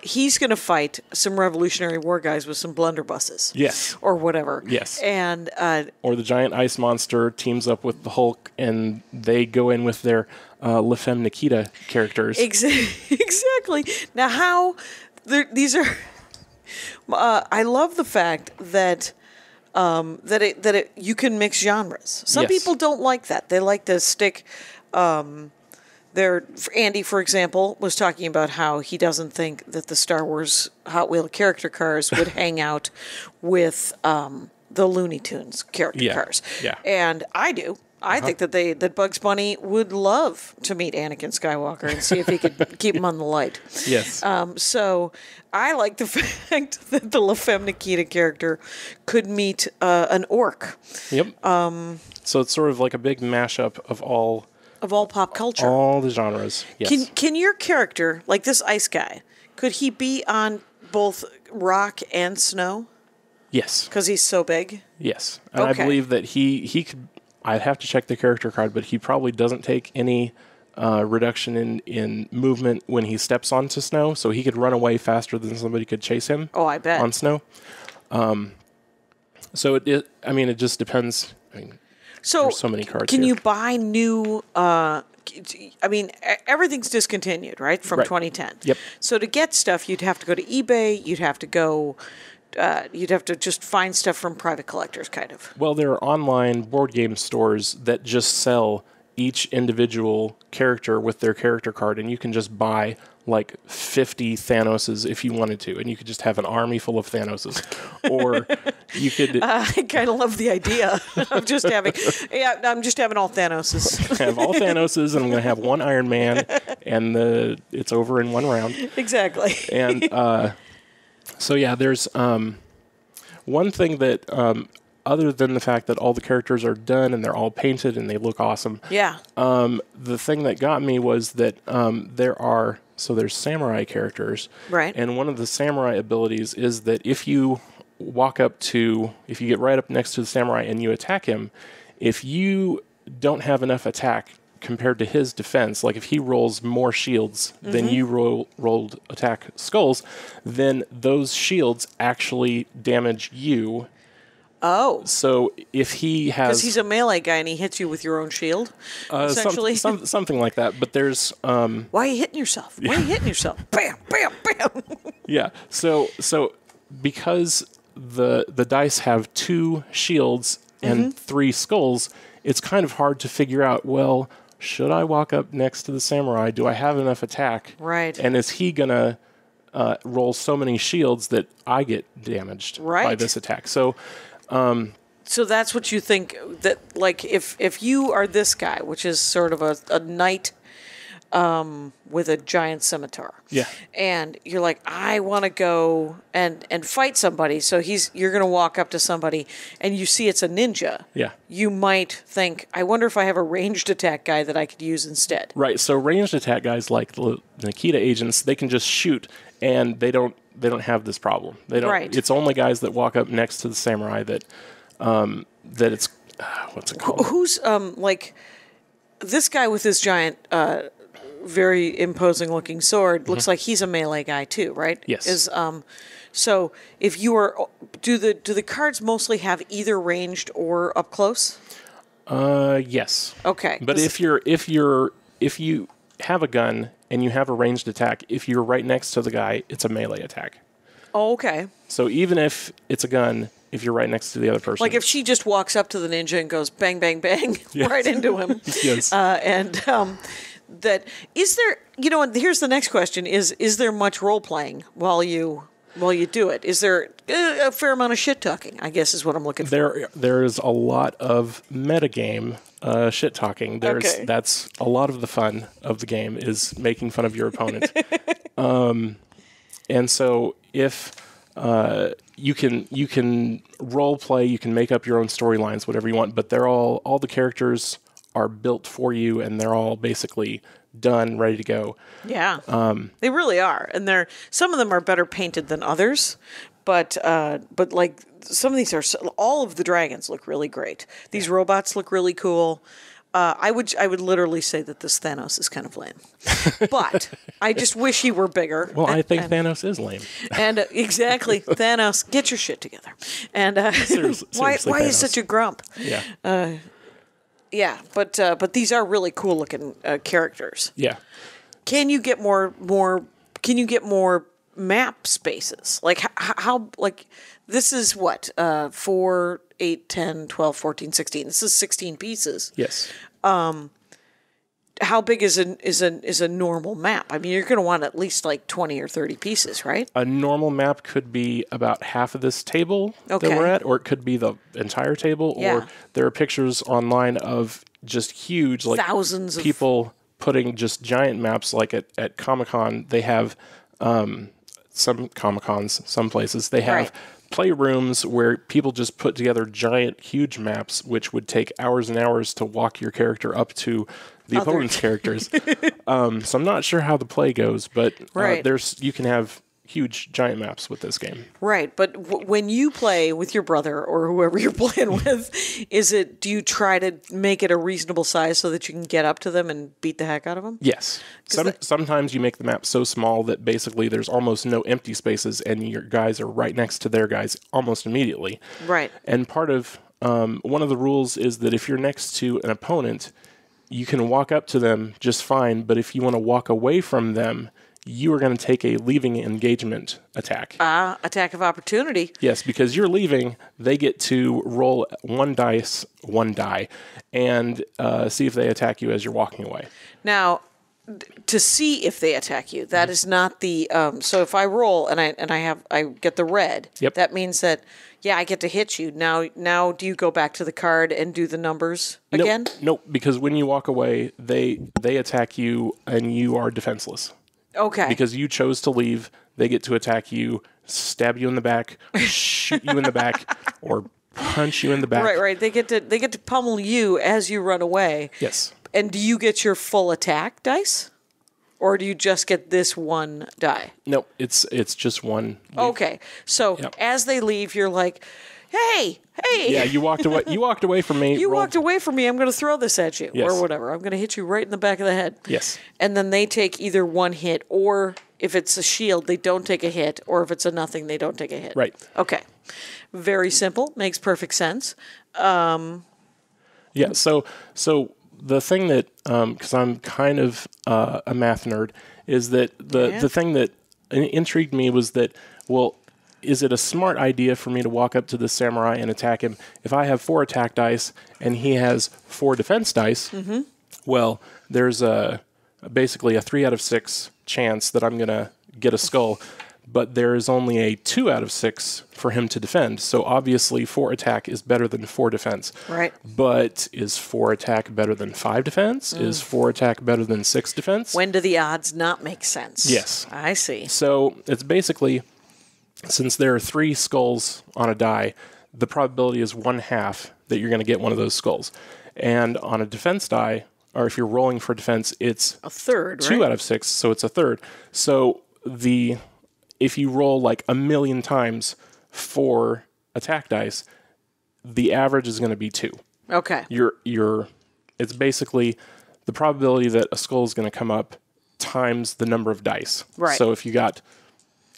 he's going to fight some Revolutionary War guys with some blunderbusses. Yes. Or whatever. Yes. And or the giant ice monster teams up with the Hulk, and they go in with their La Femme Nikita characters. Exactly. Now, how these are? I love the fact that. You can mix genres. Some Yes. people don't like that. They like to stick. Andy, for example, was talking about how he doesn't think that the Star Wars Hot Wheel character cars would hang out with the Looney Tunes character cars. Yeah. And I do. I think that Bugs Bunny would love to meet Anakin Skywalker and see if he could keep him on the light. Yes. So I like the fact that the La Femme Nikita character could meet an orc. Yep. So it's sort of like a big mashup of all pop culture. all the genres. Yes. Can your character, like this ice guy, could he be on both rock and snow? Yes. Because he's so big? Yes. And Okay. I believe that he could. I'd have to check the character card, but he probably doesn't take any reduction in movement when he steps onto snow, so he could run away faster than somebody could chase him. Oh, I bet. On snow. So it just depends. So, there's so many cards can here. you buy new? Everything's discontinued, right, from Right. 2010. Yep. So to get stuff, you'd have to go to eBay. You'd have to go. You'd have to just find stuff from private collectors, kind of. Well, there are online board game stores that just sell each individual character with their character card, and you can just buy like 50 Thanoses if you wanted to, and you could just have an army full of Thanoses. Or you could I kind of love the idea of just having. Yeah, I'm just having all Thanoses. have all Thanoses, and I'm going to have one Iron Man, and it's over in one round. Exactly. And so yeah, there's one thing that other than the fact that all the characters are done and they're all painted and they look awesome. Yeah. The thing that got me was that there's samurai characters. Right. And one of the samurai abilities is that if you get right up next to the samurai and you attack him, if you don't have enough attack compared to his defense, like if he rolls more shields than you rolled attack skulls, then those shields actually damage you. Oh. So if he has... Because he's a melee guy and he hits you with your own shield, essentially. Something like that. But there's... Why are you hitting yourself? Why are you hitting yourself? Bam, bam, bam. Yeah. So because the dice have 2 shields and 3 skulls, it's kind of hard to figure out, well, should I walk up next to the samurai? Do I have enough attack? Right. And is he going to roll so many shields that I get damaged by this attack? So that's what you think, that like if you are this guy, which is sort of a knight with a giant scimitar. Yeah. And you're like, I want to go and fight somebody. So you're going to walk up to somebody and you see it's a ninja. Yeah. You might think, I wonder if I have a ranged attack guy that I could use instead. Right. So ranged attack guys like the Nikita agents, they can just shoot and they don't have this problem. They don't. Right. It's only guys that walk up next to the samurai that it's what's it called? Who's like this guy with his giant very imposing looking sword looks like he's a melee guy too, right? Yes. So if you are, do the cards mostly have either ranged or up close? Yes. Okay. But if you have a gun and you have a ranged attack, if you're right next to the guy, it's a melee attack. Oh, okay. So even if it's a gun, if you're right next to the other person, Like if she just walks up to the ninja and goes bang, bang, bang right into him. Yes. That is there, and here's the next question is there much role playing while you do it? Is there a fair amount of shit talking, I guess is what I'm looking for. There is a lot of metagame shit talking. Okay. That's a lot of the fun of the game is making fun of your opponent. And so if you can role play, you can make up your own storylines, whatever you want, but they're all the characters are built for you, and they're all basically done, ready to go. Yeah, they really are, and some of them are better painted than others, but like some of these all of the dragons look really great. These robots look really cool. I would literally say that this Thanos is kind of lame, but I just wish he were bigger. Well, I think Thanos is lame. And exactly, Thanos, get your shit together. And why Thanos. is such a grump? Yeah. Yeah, but these are really cool looking characters. Yeah. Can you get more? Can you get more map spaces? Like how like this is what 4, 8, 10, 12, 14, 16. This is 16 pieces. Yes. How big is a normal map? I mean, you're going to want at least like 20 or 30 pieces, right? A normal map could be about half of this table that we're at, or it could be the entire table, or there are pictures online of just huge, like thousands of people putting just giant maps. Like at Comic-Con, they have some Comic-Cons, some places, they have playrooms where people just put together giant, huge maps, which would take hours and hours to walk your character up to the opponent's characters. So I'm not sure how the play goes, but you can have huge, giant maps with this game. Right, but when you play with your brother or whoever you're playing with, do you try to make it a reasonable size so that you can get up to them and beat the heck out of them? Yes. Sometimes you make the map so small that basically there's almost no empty spaces, and your guys are right next to their guys almost immediately. Right. And part of one of the rules is that if you're next to an opponent, you can walk up to them just fine, but if you want to walk away from them, you are going to take a leaving engagement attack. Attack of opportunity. Yes, because you're leaving, they get to roll one die, and see if they attack you as you're walking away. Now, to see if they attack you, that is not the. So if I roll and I get the red, that means that I get to hit you. Now, do you go back to the card and do the numbers again? Nope, because when you walk away, they attack you and you are defenseless. Okay. Because you chose to leave, they get to attack you, stab you in the back, shoot you in the back, or punch you in the back. Right. They get to pummel you as you run away. Yes. And do you get your full attack dice? Or do you just get this one die? No, it's just one. Okay. So as they leave, you're like, hey. Yeah, you walked away. You walked away from me. Walked away from me. I'm going to throw this at you, yes. or whatever. I'm going to hit you right in the back of the head. Yes. And then they take either one hit, or if it's a shield, they don't take a hit, or if it's a nothing, they don't take a hit. Right. Okay. Very simple. Makes perfect sense. Yeah. So the thing that, because I'm kind of a math nerd, is that the thing that intrigued me was that, well, is it a smart idea for me to walk up to the samurai and attack him? If I have 4 attack dice and he has 4 defense dice, well, there's basically a 3 out of 6 chance that I'm going to get a skull, but there is only a 2 out of 6 for him to defend. So obviously 4 attack is better than 4 defense. Right. But is 4 attack better than 5 defense? Is 4 attack better than 6 defense? When do the odds not make sense? Yes. I see. So it's basically, since there are 3 skulls on a die, the probability is 1/2 that you're going to get one of those skulls. And on a defense die, or if you're rolling for defense, it's a third, 2 out of 6, so it's a third. So if you roll like 1,000,000 times 4 attack dice, the average is going to be 2. Okay. It's basically the probability that a skull is going to come up times the number of dice. Right. So if you got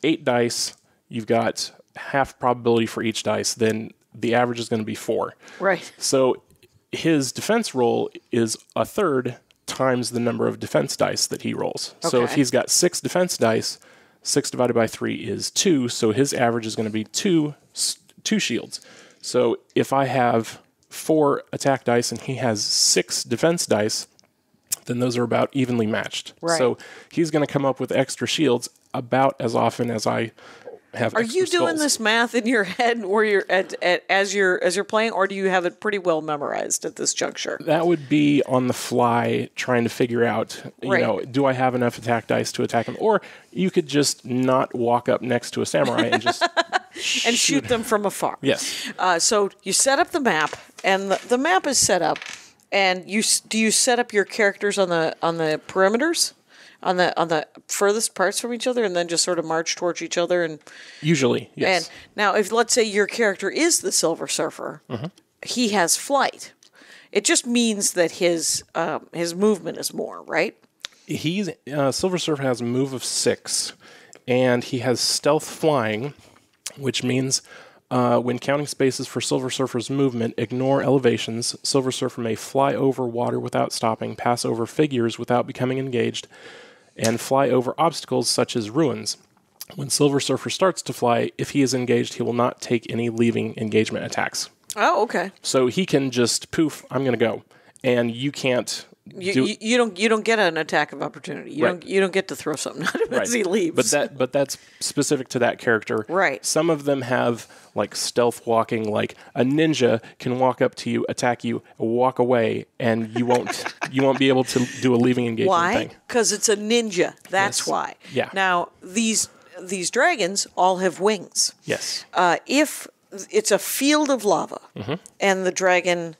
8 dice, you've got half probability for each dice, then the average is going to be 4. Right. So his defense roll is a third times the number of defense dice that he rolls. Okay. So if he's got 6 defense dice, 6 divided by 3 is 2, so his average is going to be 2 shields. So if I have 4 attack dice and he has 6 defense dice, then those are about evenly matched. Right. So he's going to come up with extra shields about as often as I have. Are extra you doing skulls. this math in your head where you're as you're playing, or do you have it pretty well memorized at this juncture? That would be on the fly, trying to figure out, Right. do I have enough attack dice to attack him? Or you could just not walk up next to a samurai and just And shoot them from afar. Yes. So you set up the map, and the map is set up, and do you set up your characters on the perimeters, on the furthest parts from each other, and then just sort of march towards each other and. Usually, yes. And now, if let's say your character is the Silver Surfer, he has flight. It just means that his movement is more, right? He's Silver Surfer has a move of 6, and he has stealth flying, which means when counting spaces for Silver Surfer's movement, ignore elevations. Silver Surfer may fly over water without stopping, pass over figures without becoming engaged, and fly over obstacles such as ruins. When Silver Surfer starts to fly, if he is engaged, he will not take any leaving engagement attacks. Oh, okay. So he can just poof, I'm going to go, and you can't. You don't get an attack of opportunity. You don't get to throw something at him as he leaves. But that's specific to that character. Right. Some of them have like stealth walking, like a ninja can walk up to you, attack you, walk away, and you won't be able to do a leaving engagement Why? thing. Because it's a ninja. That's Yes. why. Yeah. Now these dragons all have wings. Yes. If it's a field of lava, and the dragon.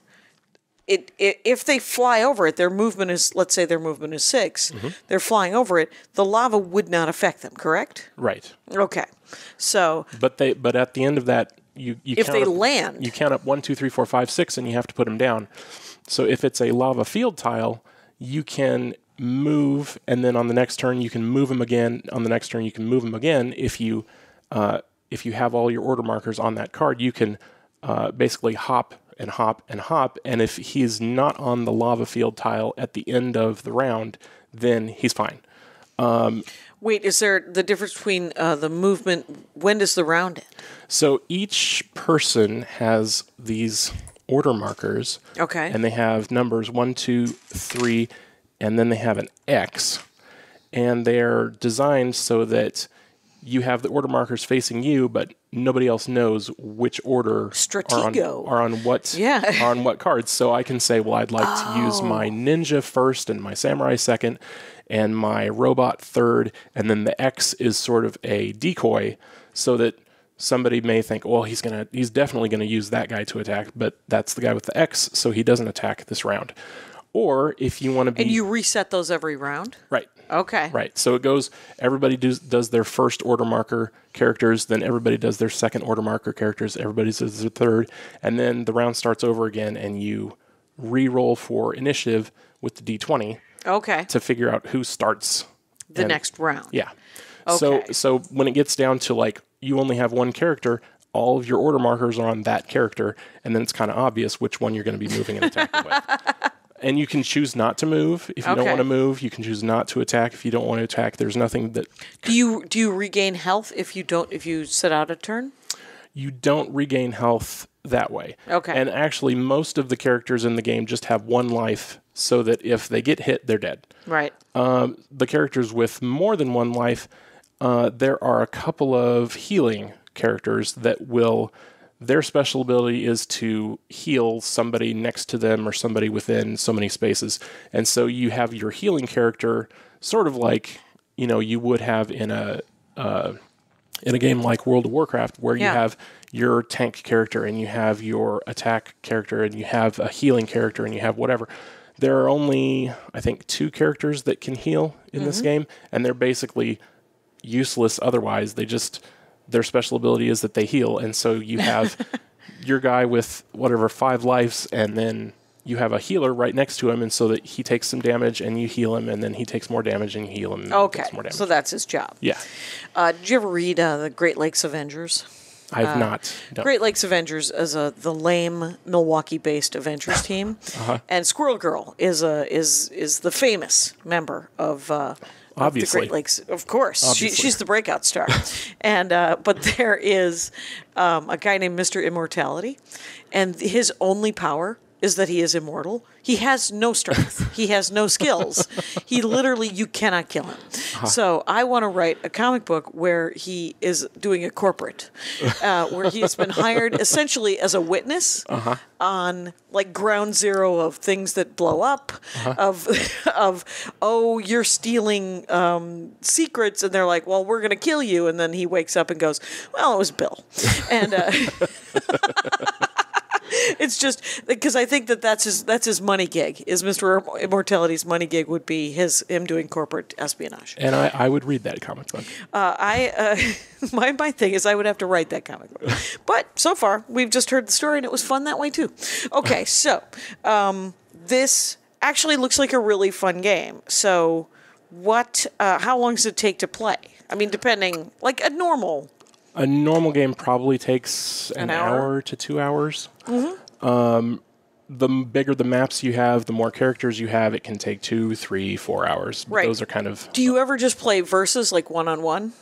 If they fly over it, their movement is, let's say their movement is 6, they're flying over it, the lava would not affect them, correct? Right. Okay. So But at the end of that, you if count they up, land. you count up 1, 2, 3, 4, 5, 6, and you have to put them down. So if it's a lava field tile, you can move, and then on the next turn you can move them again. On the next turn you can move them again. If you have all your order markers on that card, you can basically hop and hop and hop, and if he's not on the lava field tile at the end of the round, then he's fine. Wait, is there the difference between the movement? When does the round end? So each person has these order markers. Okay. And they have numbers 1, 2, 3, and then they have an X. And they're designed so that you have the order markers facing you, but nobody else knows which order are on what cards. So I can say, well, I'd like to use my ninja first and my samurai second and my robot third, and then the X is sort of a decoy so that somebody may think, well, he's definitely gonna use that guy to attack, but that's the guy with the X, so he doesn't attack this round. Or if you want to be... And you reset those every round? Right. Okay. Right. So it goes, everybody does their first order marker characters, then everybody does their second order marker characters, everybody does their third, and then the round starts over again, and you re-roll for initiative with the D20 to figure out who starts the next round. Yeah. Okay. So when it gets down to like, you only have one character, all of your order markers are on that character, and then it's kind of obvious which one you're going to be moving and attacking with. And you can choose not to move. If you don't want to move, you can choose not to attack. If you don't want to attack, there's nothing that... Do you regain health if you sit out a turn? You don't regain health that way. Okay. And actually, most of the characters in the game just have one life, so that if they get hit, they're dead. Right. The characters with more than one life, there are a couple of healing characters that will... Their special ability is to heal somebody next to them or somebody within so many spaces. And so you have your healing character sort of like, you would have in a game like World of Warcraft, where you have your tank character and you have your attack character and you have a healing character and you have whatever. There are only, I think, 2 characters that can heal in this game, and they're basically useless otherwise. Their special ability is that they heal, and so you have your guy with whatever 5 lives, and then you have a healer right next to him, and so that he takes some damage, and you heal him, and then he takes more damage, and you heal him. And okay, takes more damage. So that's his job. Yeah. Did you ever read the Great Lakes Avengers? I've not. No. Great Lakes Avengers is the lame Milwaukee-based Avengers team, and Squirrel Girl is the famous member of. Obviously. The Great Lakes, of course. She's the breakout star. And but there is a guy named Mr. Immortality, and his only power is that he is immortal. He has no strength. He has no skills. He literally, you cannot kill him. So I want to write a comic book where he is doing a corporate, where he has been hired essentially as a witness on like ground zero of things that blow up, oh, you're stealing secrets, and they're like, well, we're going to kill you. And then he wakes up and goes, well, it was Bill. And it's just because I think that's his money gig. Is Mr. Immortality's money gig would be him doing corporate espionage. And I would read that comic book. My thing is I would have to write that comic book. But so far we've just heard the story and it was fun that way too. Okay, so this actually looks like a really fun game. So how long does it take to play? I mean, depending, like a normal game probably takes an hour to 2 hours. Mm-hmm. The bigger the maps you have, the more characters you have, it can take 2, 3, 4 hours. But right. Those are kind of... Do you ever just play versus, like one-on-one?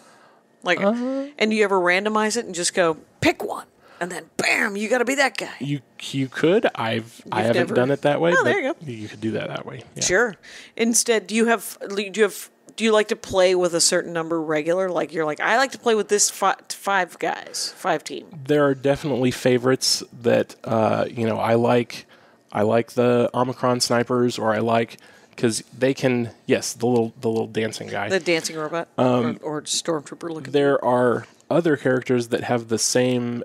Like, and do you ever randomize it and just go, pick one, and then bam, you got to be that guy? You could. I haven't done it that way. Oh, but there you go. You could do that way. Yeah. Sure. Instead, do you like to play with a certain number regular? Like you're like, I like to play with this five team. There are definitely favorites that I like. I like the Omicron snipers, or I like because they can. Yes, the little dancing guy, the dancing robot, or stormtrooper looking. There are other characters that have the same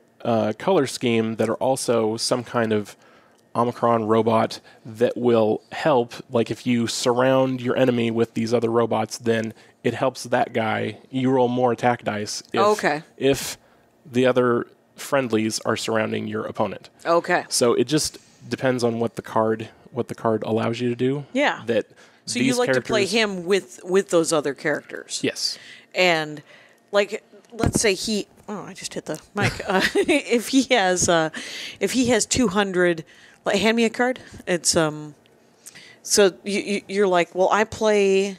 color scheme that are also some kind of Omicron robot that will help. Like if you surround your enemy with these other robots, then it helps that guy. You roll more attack dice if the other friendlies are surrounding your opponent. Okay. So it just depends on what the card allows you to do. Yeah. So you like to play him with those other characters. Yes. And like let's say I just hit the mic. If he has 200, like, hand me a card. It's so you're like, well, I play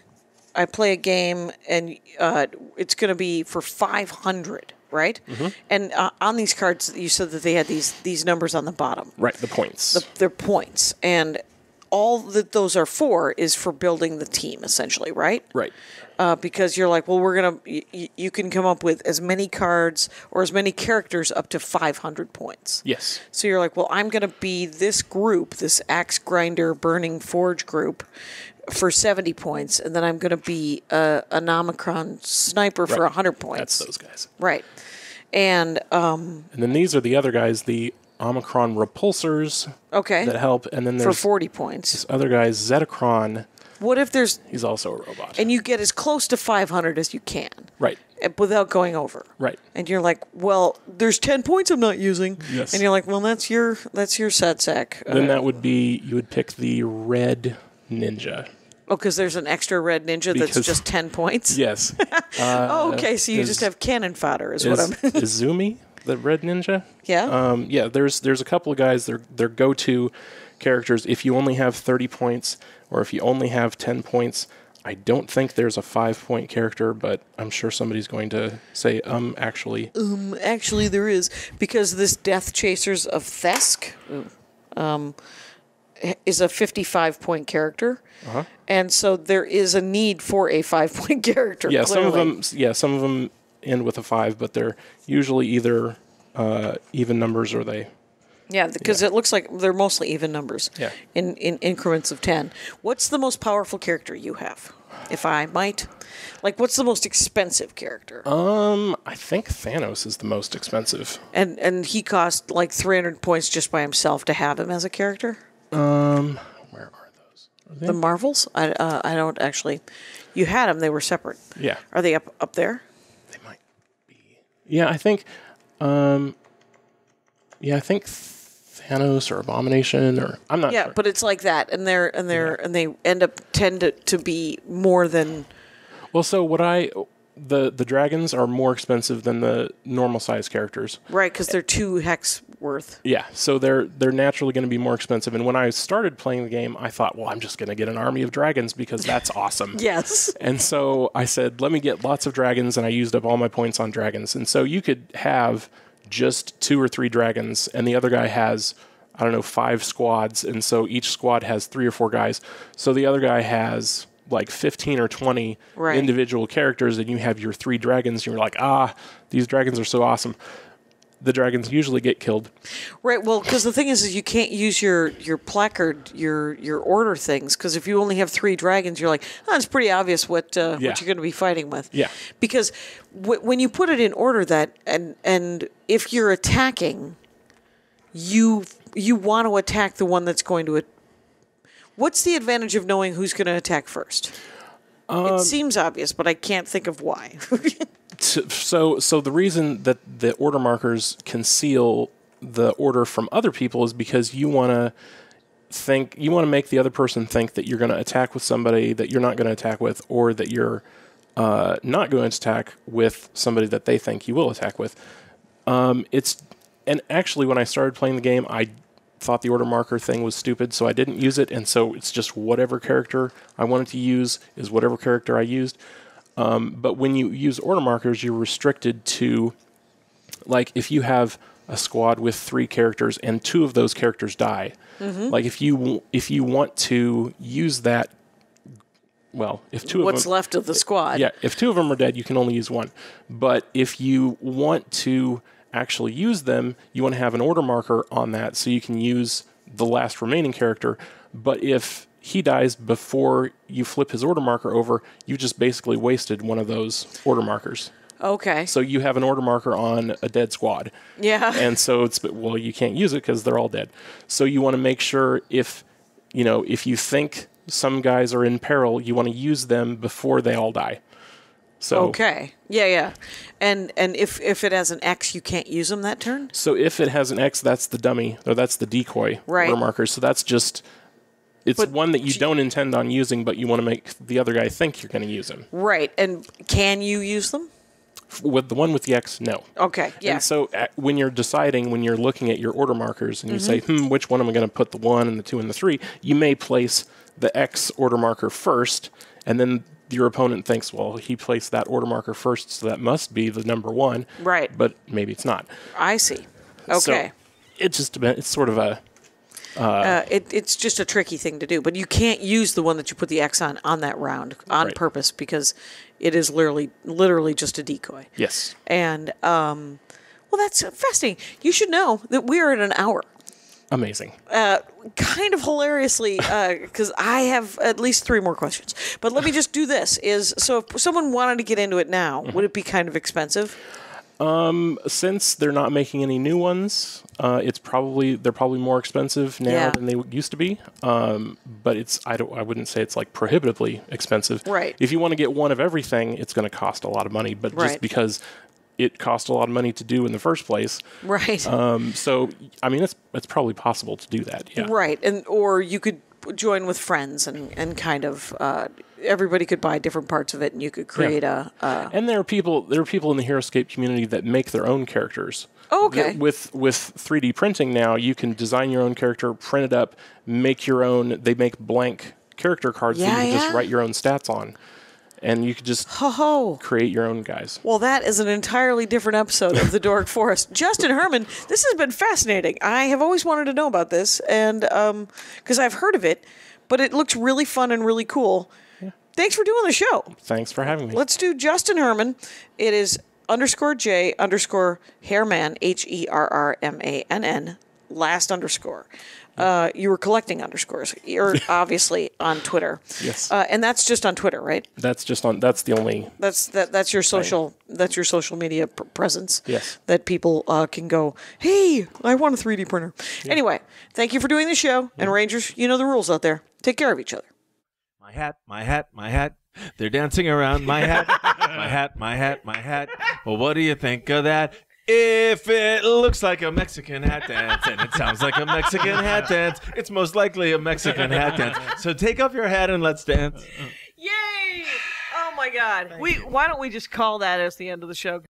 a game and it's going to be for 500, right? Mm-hmm. And on these cards, you said that they had these numbers on the bottom. Right, the points. They're points, and all that those are for is for building the team, essentially, right? Right. Because you're like, well, you can come up with as many cards or as many characters up to 500 points. Yes. So you're like, well, I'm going to be this group, this axe grinder burning forge group for 70 points, and then I'm going to be an Omicron sniper for 100 points. That's those guys. Right. And then these are the other guys, the Omicron repulsors. Okay. That help, and then there's for 40 points. This other guy, Zetacron. What if he's also a robot. And you get as close to 500 as you can. Right. Without going over. Right. And you're like, well, there's 10 points I'm not using. Yes. And you're like, well, that's your set sack. Then that would be, you would pick the red ninja. Oh, because there's an extra red ninja that's just 10 points? Yes. Okay, so you just have cannon fodder is what I'm... Izumi, the red ninja? Yeah? Yeah, there's a couple of guys, they're go-to characters. If you only have 30 points, or if you only have 10 points, I don't think there's a 5-point character, but I'm sure somebody's going to say, actually. Actually there is, because this Death Chasers of Thesk is a 55-point character. Uh-huh. And so there is a need for a 5-point character. Yeah, clearly. some of them end with a 5, but they're usually either even numbers or they... Yeah, because it looks like they're mostly even numbers. Yeah. In increments of 10. What's the most powerful character you have, if I might? Like, what's the most expensive character? I think Thanos is the most expensive. And he cost like 300 points just by himself to have him as a character? Where are those? The Marvels? I don't actually... You had them, they were separate. Yeah. Are they up there? They might be. Yeah, I think... I think Thanos or Abomination, or I'm not sure. Yeah, but it's like that, and they end up tend to be more than. Well, so the dragons are more expensive than the normal size characters. Right, because they're 2 hex worth. Yeah, so they're naturally going to be more expensive. And when I started playing the game, I thought, well, I'm just going to get an army of dragons because that's awesome. Yes. And so I said, let me get lots of dragons, and I used up all my points on dragons. And so you could have just 2 or 3 dragons, and the other guy has, I don't know, 5 squads, and so each squad has 3 or 4 guys. So the other guy has like 15 or 20 individual characters, and you have your 3 dragons. You're like, these dragons are so awesome. The dragons usually get killed. Right. Well, because the thing is you can't use your placard, your order things, because if you only have 3 dragons, you're like, it's pretty obvious what you're going to be fighting with. Yeah. Because when you put it in order that, and if you're attacking, you want to attack the one that's going to. What's the advantage of knowing who's going to attack first? It seems obvious, but I can't think of why. So the reason that the order markers conceal the order from other people is because you want to make the other person think that you're going to attack with somebody that you're not going to attack with, or that you're not going to attack with somebody that they think you will attack with. And actually, when I started playing the game, I thought the order marker thing was stupid, so I didn't use it, and so it's just whatever character I wanted to use is whatever character I used. But when you use order markers, you're restricted to, like, if you have a squad with 3 characters and 2 of those characters die, like if you want to use that, well, if 2 of them... What's left of the squad. Yeah, if 2 of them are dead, you can only use 1. But if you want to actually use them, you want to have an order marker on that so you can use the last remaining character. But if he dies before you flip his order marker over, you just basically wasted one of those order markers. Okay. So you have an order marker on a dead squad. Yeah. And so you can't use it because they're all dead. So you want to make sure if you think some guys are in peril, you want to use them before they all die. So okay. Yeah. And if it has an X, you can't use them that turn? So if it has an X, that's the dummy, or that's the decoy order marker. So that's just... It's one that you don't intend on using, but you want to make the other guy think you're going to use him. Right. And can you use them? With the one with the X, no. Okay, yeah. And so when you're looking at your order markers, and you say, which one am I going to put the 1 and the 2 and the 3, you may place the X order marker first, and then your opponent thinks, well, he placed that order marker first, so that must be the number 1. Right. But maybe it's not. I see. Okay. So it's sort of a... it's just a tricky thing to do, but you can't use the one that you put the X on that round on purpose, because it is literally just a decoy. Yes. And well, that's fascinating. You should know that we are at an hour. Amazing. Kind of hilariously, because I have at least 3 more questions. But let me just do this: so if someone wanted to get into it now, would it be kind of expensive? Since they're not making any new ones, they're probably more expensive now than they used to be. But I wouldn't say it's like prohibitively expensive. Right. If you want to get one of everything, it's going to cost a lot of money. But just because it cost a lot of money to do in the first place. Right. So I mean, it's probably possible to do that. Yeah. Right. Or you could join with friends and kind of everybody could buy different parts of it, and you could create and there are people in the Heroscape community that make their own characters. Oh, okay. With 3D printing now, you can design your own character, print it up, make your own. They make blank character cards that you can just write your own stats on. And you could just create your own guys. Well, that is an entirely different episode of the Dork Forest. Justin Herrmann, this has been fascinating. I have always wanted to know about this, and because I've heard of it, but it looks really fun and really cool. Yeah. Thanks for doing the show. Thanks for having me. Let's do Justin Herrmann. It is _J_Herrmann, HERRRMANN, last underscore. You were collecting underscores. You're obviously on Twitter. Yes. And that's just on Twitter, right? That's the only. That's your social. That's your social media presence. Yes. That people can go, hey, I want a 3D printer. Yeah. Anyway, thank you for doing the show. And Rangers, you know the rules out there. Take care of each other. My hat, my hat, my hat. They're dancing around my hat. My hat, my hat, my hat. Well, what do you think of that? If it looks like a Mexican hat dance and it sounds like a Mexican hat dance, it's most likely a Mexican hat dance. So take off your hat and let's dance. Yay! Oh my God. Why don't we just call that as the end of the show?